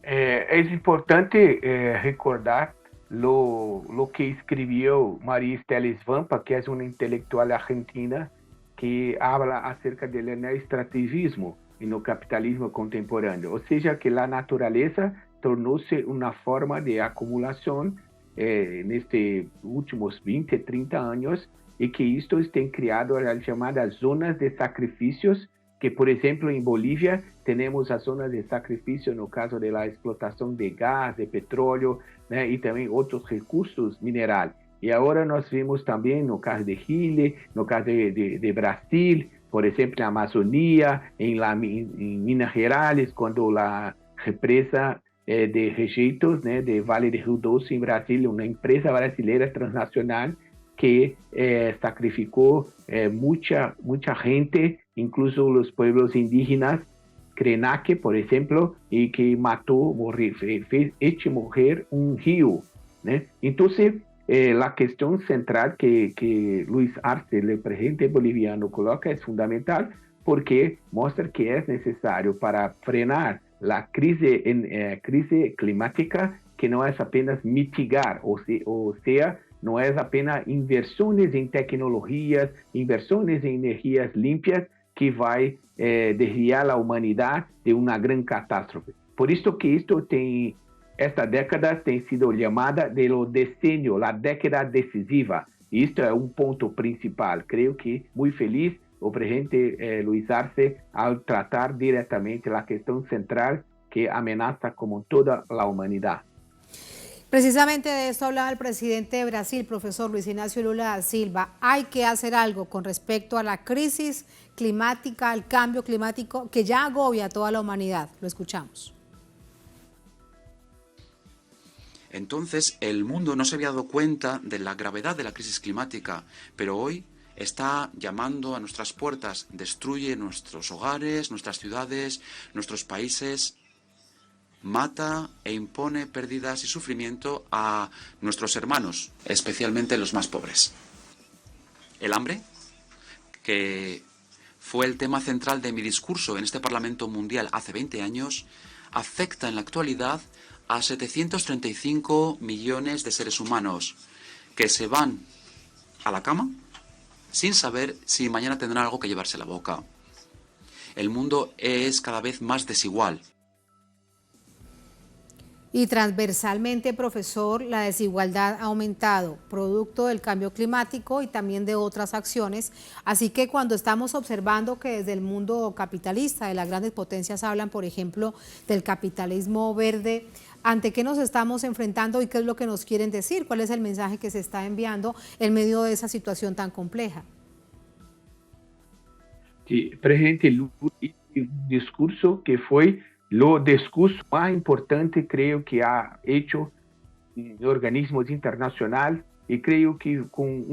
es importante recordar lo que escribió María Estela Svampa, que es una intelectual argentina que habla acerca del neoestrategismo en el capitalismo contemporáneo, o sea que la naturaleza tornó-se una forma de acumulación en estos últimos 20, 30 años y que esto está creado las llamadas zonas de sacrificios, que por ejemplo en Bolivia tenemos las zonas de sacrificio en el caso de la explotación de gas, de petróleo, ¿no? Y también otros recursos minerales. Y ahora nos vemos también en el caso de Chile, en el caso de Brasil, por ejemplo, en la Amazonía, en Minas Gerais, cuando la represa de rejeitos, ¿no? de Vale de Rio Doce en Brasil, una empresa brasileña transnacional que sacrificó mucha gente, incluso los pueblos indígenas, Krenak, por ejemplo, y que mató, fez hecho morir un río, ¿no? Entonces, la cuestión central que Luis Arce, el presidente boliviano, coloca es fundamental porque muestra que es necesario para frenar la crisis climática, que no es apenas mitigar, o sea, no es apenas inversiones en tecnologías, inversiones en energías limpias que va a desviar a la humanidad de una gran catástrofe. Por esto que esta década tem sido llamada de lo decenio, la década decisiva. Y esto es un punto principal. Creo que muy feliz el presidente Luis Arce al tratar directamente la cuestión central que amenaza como toda la humanidad. Precisamente de esto hablaba el presidente de Brasil, profesor Luis Ignacio Lula da Silva. Hay que hacer algo con respecto a la crisis climática, al cambio climático que ya agobia a toda la humanidad. Lo escuchamos. Entonces, el mundo no se había dado cuenta de la gravedad de la crisis climática, pero hoy está llamando a nuestras puertas, destruye nuestros hogares, nuestras ciudades, nuestros países, mata e impone pérdidas y sufrimiento a nuestros hermanos, especialmente los más pobres. El hambre, que fue el tema central de mi discurso en este Parlamento Mundial hace 20 años, afecta en la actualidad a 735 millones de seres humanos que se van a la cama sin saber si mañana tendrán algo que llevarse a la boca. El mundo es cada vez más desigual. Y transversalmente, profesor, la desigualdad ha aumentado, producto del cambio climático y también de otras acciones. Así que cuando estamos observando que desde el mundo capitalista, de las grandes potencias hablan, por ejemplo, del capitalismo verde, ante qué nos estamos enfrentando y qué es lo que nos quieren decir, cuál es el mensaje que se está enviando en medio de esa situación tan compleja. Sí, presidente Lula, el discurso que fue lo discurso más importante, creo que ha hecho organismos internacionales, y creo que con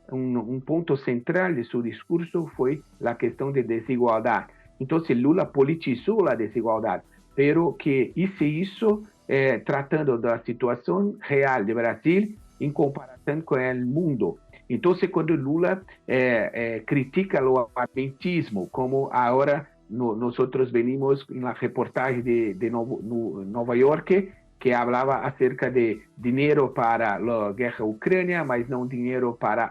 un punto central de su discurso fue la cuestión de desigualdad. Entonces Lula politizó la desigualdad, pero que se hizo tratando de la situación real de Brasil en comparación con el mundo. Entonces cuando Lula critica lo adventismo, como ahora nosotros venimos en la reportaje de Nueva York, que hablaba acerca de dinero para la guerra ucrania, mas no dinero para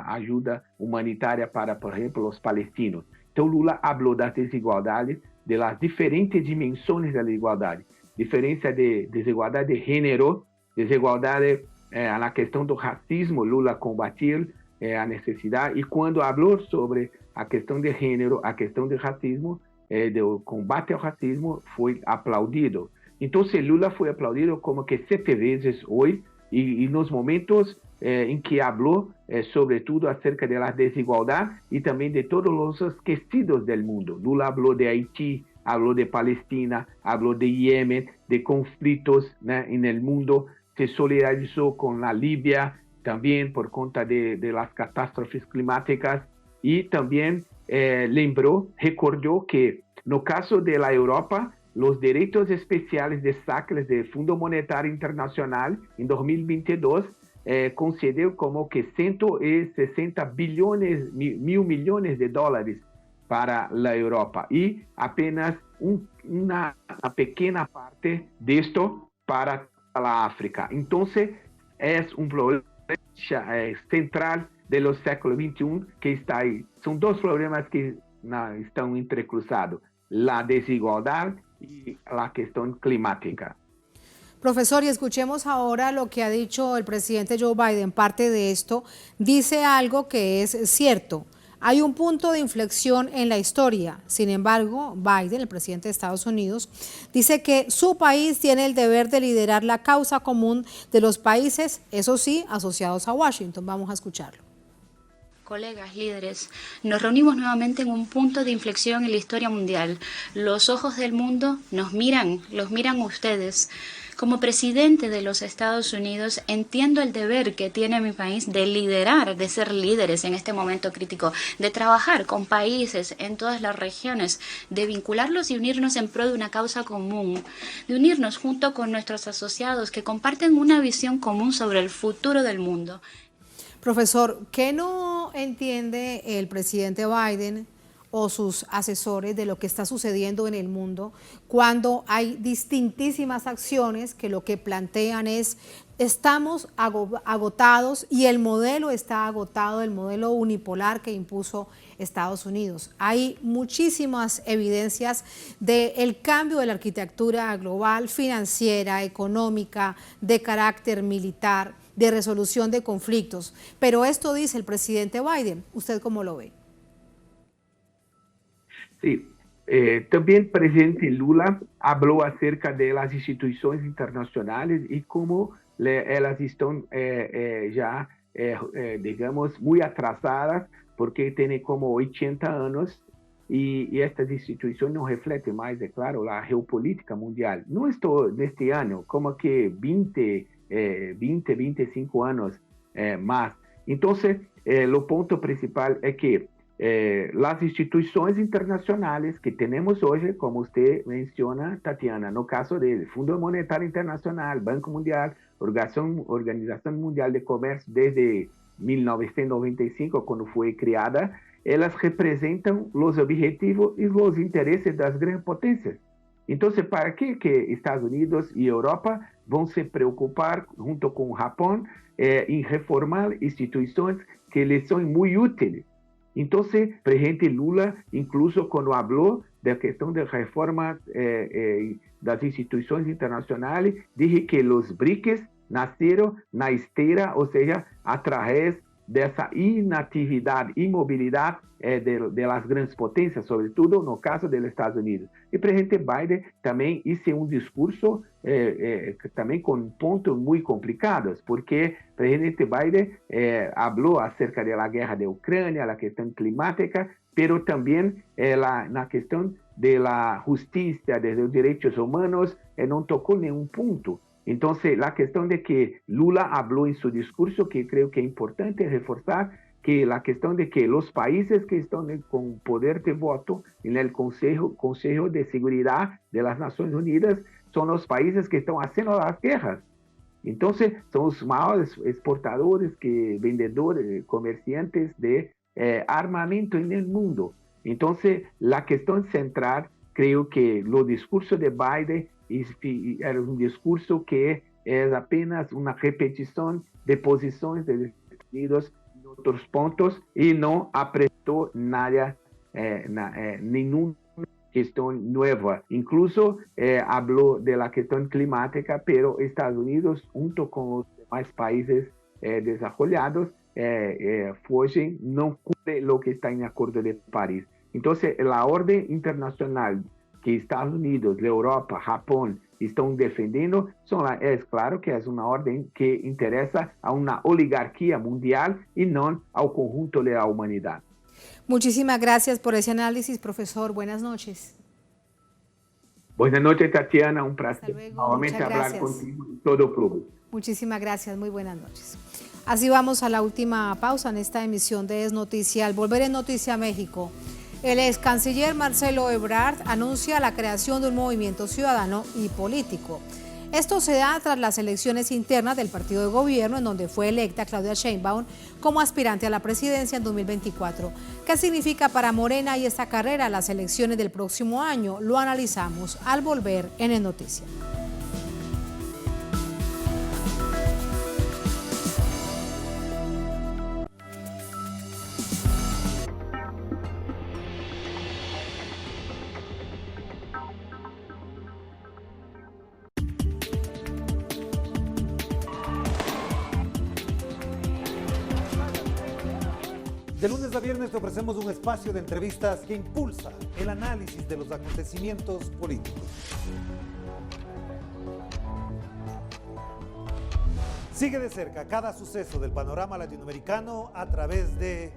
ayuda humanitaria para, por ejemplo, los palestinos. Entonces Lula habló de las desigualdades, de las diferentes dimensiones de la igualdad. Diferencia de desigualdad de género, desigualdad a la cuestión del racismo, Lula combatir a necesidad, y cuando habló sobre la cuestión de género, a cuestión de racismo, del combate al racismo, fue aplaudido. Entonces Lula fue aplaudido como que 7 veces hoy, y los momentos en que habló sobre todo acerca de la desigualdad y también de todos los esquecidos del mundo. Lula habló de Haití, habló de Palestina, habló de Yemen, de conflictos en el mundo, se solidarizó con la Libia también por cuenta de las catástrofes climáticas, y también recordó que no caso de la Europa, los derechos especiales de Sacles del Fundo Monetario Internacional en 2022 concedió como que 160 billones, mil millones de dólares para la Europa, y apenas una pequeña parte de esto para la África. Entonces es un problema central de los séculos XXI que está ahí. Son 2 problemas que están entrecruzados: la desigualdad y la cuestión climática. Profesor, y escuchemos ahora lo que ha dicho el presidente Joe Biden. Parte de esto dice algo que es cierto. Hay un punto de inflexión en la historia. Sin embargo, Biden, el presidente de Estados Unidos, dice que su país tiene el deber de liderar la causa común de los países, eso sí, asociados a Washington. Vamos a escucharlo. Colegas, líderes, nos reunimos nuevamente en un punto de inflexión en la historia mundial. Los ojos del mundo nos miran, los miran ustedes. Como presidente de los Estados Unidos, entiendo el deber que tiene mi país de liderar, de ser líderes en este momento crítico, de trabajar con países en todas las regiones, de vincularlos y unirnos en pro de una causa común, de unirnos junto con nuestros asociados que comparten una visión común sobre el futuro del mundo. Profesor, ¿qué no entiende el presidente Biden o sus asesores de lo que está sucediendo en el mundo cuando hay distintísimas acciones que lo que plantean es: estamos agotados y el modelo está agotado, el modelo unipolar que impuso Estados Unidos? Hay muchísimas evidencias del cambio de la arquitectura global, financiera, económica, de carácter militar, de resolución de conflictos. Pero esto dice el presidente Biden. ¿Usted cómo lo ve? Sí, también el presidente Lula habló acerca de las instituciones internacionales y cómo ellas están ya, digamos, muy atrasadas, porque tienen como 80 años y estas instituciones no reflejan más, de claro, la geopolítica mundial. No esto de este año, como que 25 años más. Entonces, el punto principal es que las instituciones internacionales que tenemos hoy, como usted menciona, Tatiana, no caso del Fundo Monetario Internacional, Banco Mundial, Organización Mundial de Comercio, desde 1995, cuando fue creada, ellas representan los objetivos y los intereses de las grandes potencias. Entonces, ¿para qué que Estados Unidos y Europa van a se preocupar, junto con Japón, en reformar instituciones que les son muy útiles? Entonces, el presidente Lula, incluso cuando habló de la cuestión de reforma de las instituciones internacionales, dije que los BRICS nacieron en la esteira, o sea, a través dessa inatividade, imobilidade das grandes potências, sobretudo no caso dos Estados Unidos. E o presidente Biden também hizo um discurso também com pontos muito complicados, porque o presidente Biden falou acerca da guerra da Ucrânia, a questão climática, pero também na questão da justiça, dos direitos humanos, não tocou nenhum ponto. Então, a questão de que Lula falou em seu discurso, que creio que é importante reforçar, que a questão de que os países que estão com poder de voto no Conselho de Seguridade das Nações Unidas são os países que estão fazendo as guerras. Então, são os maiores exportadores, vendedores, comerciantes de armamento no mundo. Então, a questão central, creio que o discurso de Biden era um discurso que é apenas uma repetição de posições dos Estados Unidos em outros pontos e não apresentou nada, nenhuma questão nova. Incluso falou da questão climática, pero Estados Unidos, junto com os demais países desenvolvidos, fogem, não cumpre o que está em Acordo de Paris. Então, a ordem internacional que Estados Unidos, Europa, Japão estão defendendo, é claro que é uma ordem que interessa a uma oligarquia mundial e não ao conjunto da humanidade. Muchísimas gracias por ese análisis, profesor. Buenas noches. Buenas noches, Tatiana. Un placer nuevamente hablar contigo y todo el público. Muchísimas gracias. Muy buenas noches. Así vamos a la última pausa en esta emisión de Es Noticia. Al volver en Noticia México, el ex canciller Marcelo Ebrard anuncia la creación de un movimiento ciudadano y político. Esto se da tras las elecciones internas del partido de gobierno, en donde fue electa Claudia Sheinbaum como aspirante a la presidencia en 2024. ¿Qué significa para Morena y esta carrera las elecciones del próximo año? Lo analizamos al volver en Es Noticia. De lunes a viernes te ofrecemos un espacio de entrevistas que impulsa el análisis de los acontecimientos políticos. Sigue de cerca cada suceso del panorama latinoamericano a través de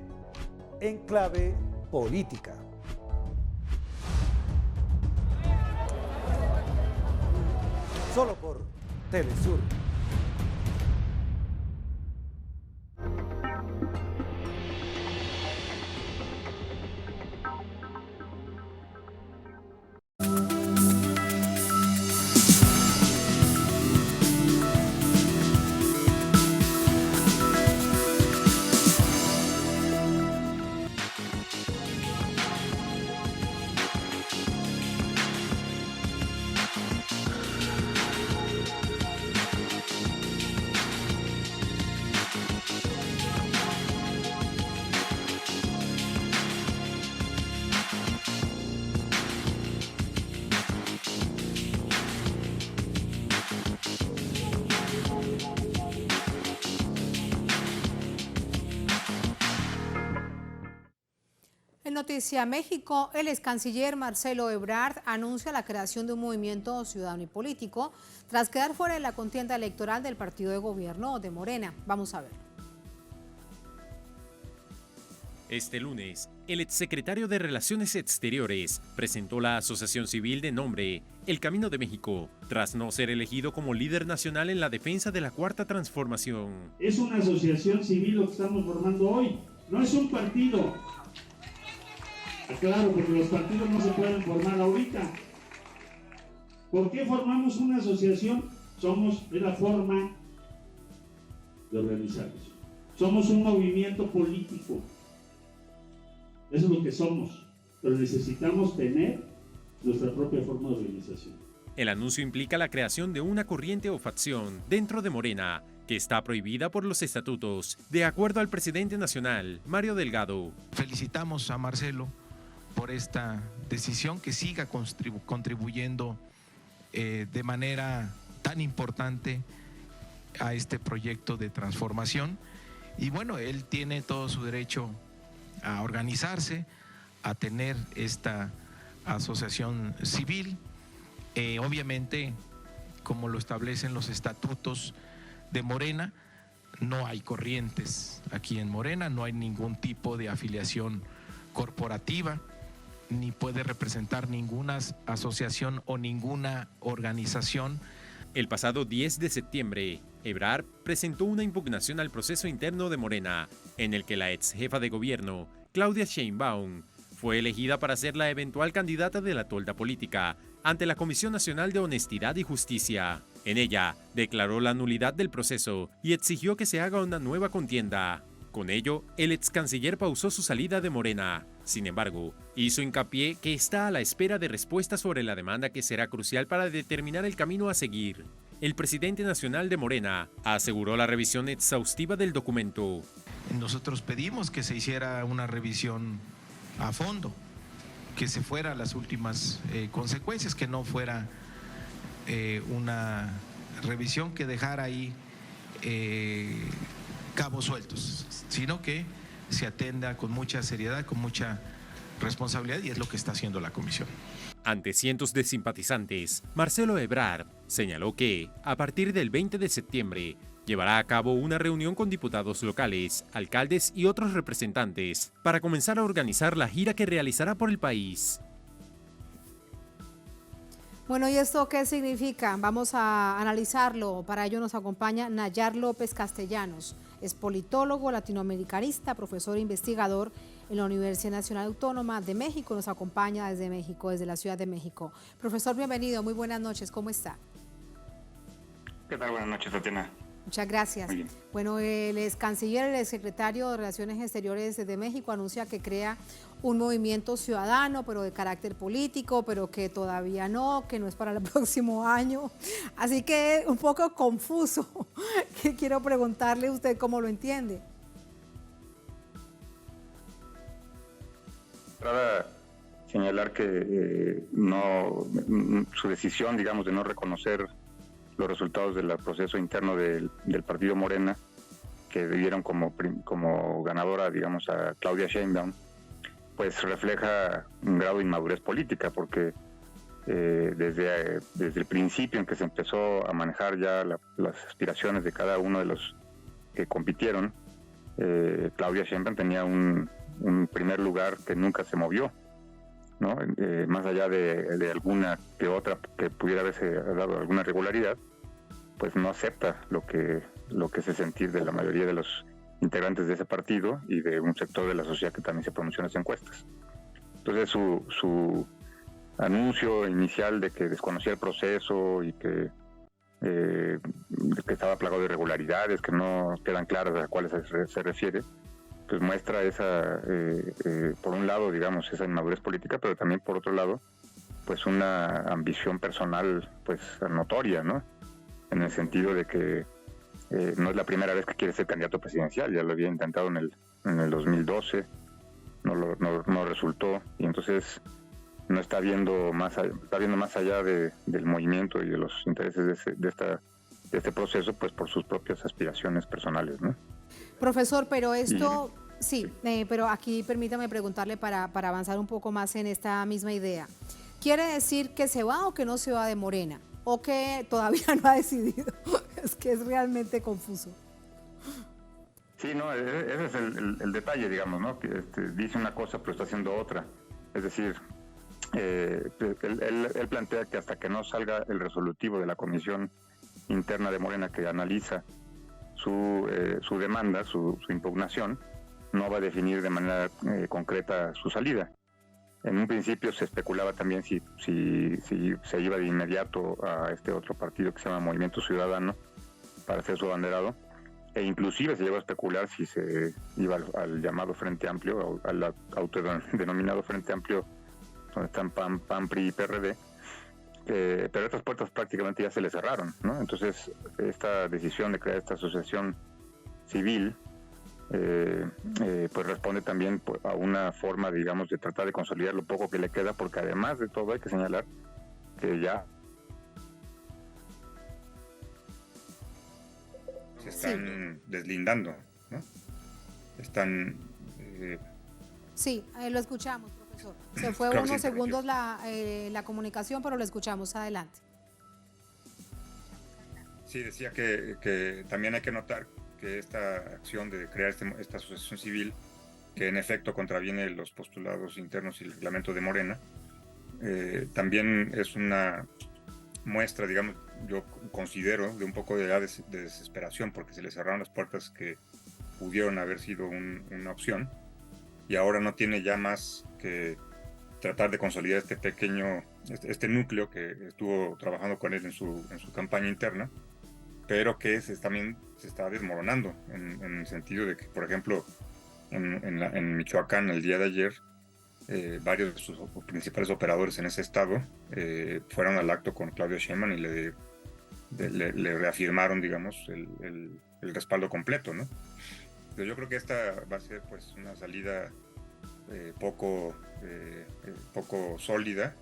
Enclave Política. Solo por Telesur. En Noticia México, el ex canciller Marcelo Ebrard anuncia la creación de un movimiento ciudadano y político tras quedar fuera de la contienda electoral del partido de gobierno de Morena. Vamos a ver. Este lunes, el exsecretario de Relaciones Exteriores presentó la asociación civil de nombre El Camino de México, tras no ser elegido como líder nacional en la defensa de la Cuarta Transformación. Es una asociación civil lo que estamos formando hoy, no es un partido. Claro, porque los partidos no se pueden formar ahorita. ¿Por qué formamos una asociación? Es la forma de organizarnos. Somos un movimiento político. Eso es lo que somos. Pero necesitamos tener nuestra propia forma de organización. El anuncio implica la creación de una corriente o facción dentro de Morena, que está prohibida por los estatutos, de acuerdo al presidente nacional, Mario Delgado. Felicitamos a Marcelo por esta decisión, que siga contribuyendo de manera tan importante a este proyecto de transformación Y bueno, él tiene todo su derecho a organizarse, a tener esta asociación civil. Obviamente, como lo establecen los estatutos de Morena, no hay corrientes aquí en Morena, no hay ningún tipo de afiliación corporativa, ni puede representar ninguna asociación o ninguna organización. El pasado 10 de septiembre, Ebrard presentó una impugnación al proceso interno de Morena, en el que la ex jefa de gobierno, Claudia Sheinbaum, fue elegida para ser la eventual candidata de la tolda política ante la Comisión Nacional de Honestidad y Justicia. En ella, declaró la nulidad del proceso y exigió que se haga una nueva contienda. Con ello, el ex canciller pausó su salida de Morena. Sin embargo, hizo hincapié que está a la espera de respuestas sobre la demanda que será crucial para determinar el camino a seguir. El presidente nacional de Morena aseguró la revisión exhaustiva del documento. Nosotros pedimos que se hiciera una revisión a fondo, que se fuera a las últimas consecuencias, que no fuera una revisión que dejara ahí cabos sueltos, sino que se atienda con mucha seriedad, con mucha responsabilidad, y es lo que está haciendo la comisión. Ante cientos de simpatizantes, Marcelo Ebrard señaló que, a partir del 20 de septiembre, llevará a cabo una reunión con diputados locales, alcaldes y otros representantes para comenzar a organizar la gira que realizará por el país. Bueno, ¿y esto qué significa? Vamos a analizarlo. Para ello nos acompaña Nayar López Castellanos. Es politólogo, latinoamericanista, profesor e investigador en la Universidad Nacional Autónoma de México. Nos acompaña desde México, desde la Ciudad de México. Profesor, bienvenido. Muy buenas noches. ¿Cómo está? ¿Qué tal? Buenas noches, Tatiana. Muchas gracias. Bueno, el ex canciller, el ex secretario de Relaciones Exteriores de México anuncia que crea un movimiento ciudadano, pero de carácter político, pero que todavía no, que no es para el próximo año. Así que un poco confuso. Quiero preguntarle a usted cómo lo entiende. Para señalar que su decisión, digamos, de no reconocer los resultados del proceso interno del partido Morena, que dieron como ganadora, digamos, a Claudia Sheinbaum, pues refleja un grado de inmadurez política, porque desde el principio en que se empezó a manejar ya las aspiraciones de cada uno de los que compitieron, Claudia Sheinbaum tenía un primer lugar que nunca se movió, ¿no? Más allá de alguna que otra que pudiera haberse dado alguna irregularidad, pues no acepta lo que es sentir de la mayoría de los integrantes de ese partido y de un sector de la sociedad que también se pronunció en las encuestas. Entonces su anuncio inicial de que desconocía el proceso y que estaba plagado de irregularidades que no quedan claras a cuáles se refiere, pues muestra esa, por un lado, digamos, esa inmadurez política, pero también por otro lado, pues una ambición personal, pues notoria, ¿no? En el sentido de que no es la primera vez que quiere ser candidato presidencial, ya lo había intentado en el 2012, no resultó, y entonces no está viendo más allá del movimiento y de los intereses de este proceso, pues por sus propias aspiraciones personales, ¿no? Profesor, pero esto, sí, pero aquí permítame preguntarle para avanzar un poco más en esta misma idea. ¿Quiere decir que se va o que no se va de Morena? ¿O que todavía no ha decidido? Es que es realmente confuso. Sí, no, ese es el detalle, digamos, ¿no? Que dice una cosa pero está haciendo otra. Es decir, él plantea que hasta que no salga el resolutivo de la comisión interna de Morena que analiza su demanda, su impugnación, no va a definir de manera concreta su salida. En un principio se especulaba también si se iba de inmediato a este otro partido que se llama Movimiento Ciudadano para ser su abanderado, e inclusive se llegó a especular si se iba al llamado Frente Amplio, al autodenominado Frente Amplio, donde están PAN, PRI y PRD, pero estas puertas prácticamente ya se le cerraron, ¿no? Entonces esta decisión de crear esta asociación civil pues responde también a una forma, digamos, de tratar de consolidar lo poco que le queda, porque además de todo hay que señalar que ya se están deslindando, ¿no? están... Sí, lo escuchamos, profesor. Se fue Claro, unos sí, segundos la comunicación, pero lo escuchamos. Adelante. Sí, decía que también hay que notar que esta acción de crear esta asociación civil, que en efecto contraviene los postulados internos y el reglamento de Morena, también es una muestra, digamos, yo considero, de un poco de desesperación, porque se le cerraron las puertas que pudieron haber sido una opción, y ahora no tiene ya más que tratar de consolidar este núcleo que estuvo trabajando con él en su campaña interna, pero que también se está desmoronando, en el sentido de que, por ejemplo, en Michoacán, el día de ayer, varios de sus principales operadores en ese estado fueron al acto con Claudia Sheinbaum y le reafirmaron, digamos, el respaldo completo, ¿no? Pero yo creo que esta va a ser, pues, una salida poco sólida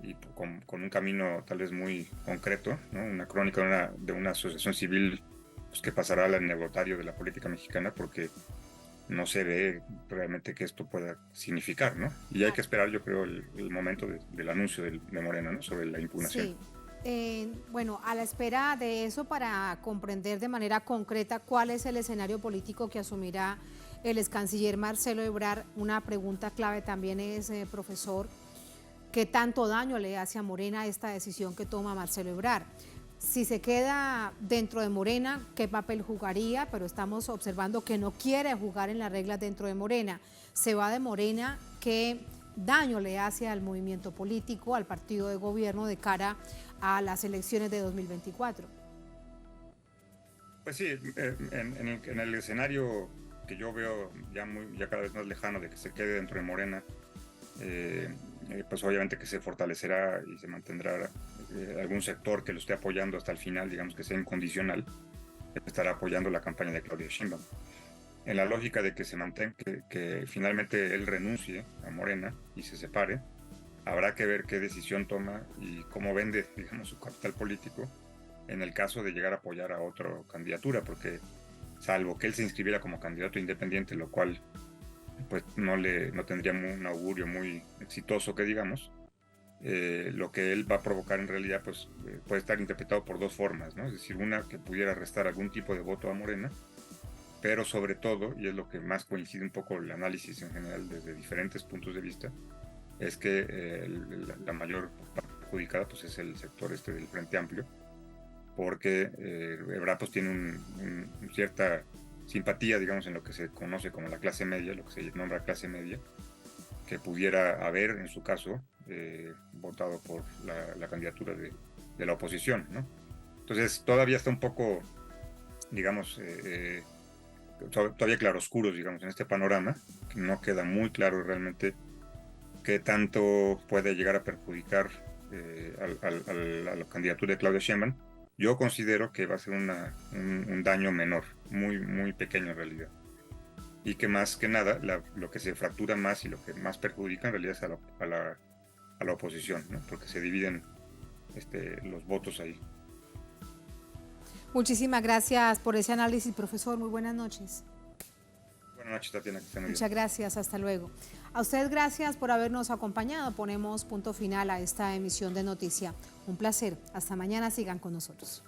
y con un camino tal vez muy concreto, ¿no? Una crónica de una asociación civil, pues, que pasará al anecdotario de la política mexicana, porque no se ve realmente qué esto pueda significar, ¿no? Y hay que esperar, yo creo, el momento del anuncio de Morena, ¿no?, sobre la impugnación. Sí. Bueno, a la espera de eso, para comprender de manera concreta cuál es el escenario político que asumirá el ex canciller Marcelo Ebrard, una pregunta clave también es, profesor, ¿qué tanto daño le hace a Morena esta decisión que toma Marcelo Ebrard? Si se queda dentro de Morena, ¿qué papel jugaría? Pero estamos observando que no quiere jugar en las reglas dentro de Morena. Se va de Morena, ¿qué daño le hace al movimiento político, al partido de gobierno de cara a las elecciones de 2024? Pues sí, en el escenario que yo veo ya cada vez más lejano de que se quede dentro de Morena, pues obviamente que se fortalecerá y se mantendrá algún sector que lo esté apoyando hasta el final, digamos que sea incondicional, estará apoyando la campaña de Claudia Sheinbaum. En la lógica de que se mantenga, que finalmente él renuncie a Morena y se separe, habrá que ver qué decisión toma y cómo vende, digamos, su capital político en el caso de llegar a apoyar a otra candidatura, porque salvo que él se inscribiera como candidato independiente, lo cual pues no tendría un augurio muy exitoso, que digamos, lo que él va a provocar en realidad pues puede estar interpretado por dos formas, ¿no? Es decir, una, que pudiera restar algún tipo de voto a Morena, pero sobre todo, y es lo que más coincide un poco el análisis en general desde diferentes puntos de vista, es que la mayor perjudicada pues es el sector del Frente Amplio, porque Ebrard pues tiene cierta simpatía, digamos, en lo que se conoce como la clase media, lo que se nombra clase media, que pudiera haber, en su caso, votado por la candidatura de la oposición, ¿no? Entonces, todavía está un poco, digamos, todavía claroscuros, digamos, en este panorama, que no queda muy claro realmente qué tanto puede llegar a perjudicar a la candidatura de Claudia Sheinbaum. Yo considero que va a ser un daño menor, muy, muy pequeño en realidad. Y que más que nada, lo que se fractura más y lo que más perjudica en realidad es a la oposición, ¿no? Porque se dividen los votos ahí. Muchísimas gracias por ese análisis, profesor. Muy buenas noches. Buenas noches, Tatiana. Que estén muy bien. Muchas gracias, hasta luego. A ustedes gracias por habernos acompañado. Ponemos punto final a esta emisión de Noticia. Un placer. Hasta mañana, sigan con nosotros.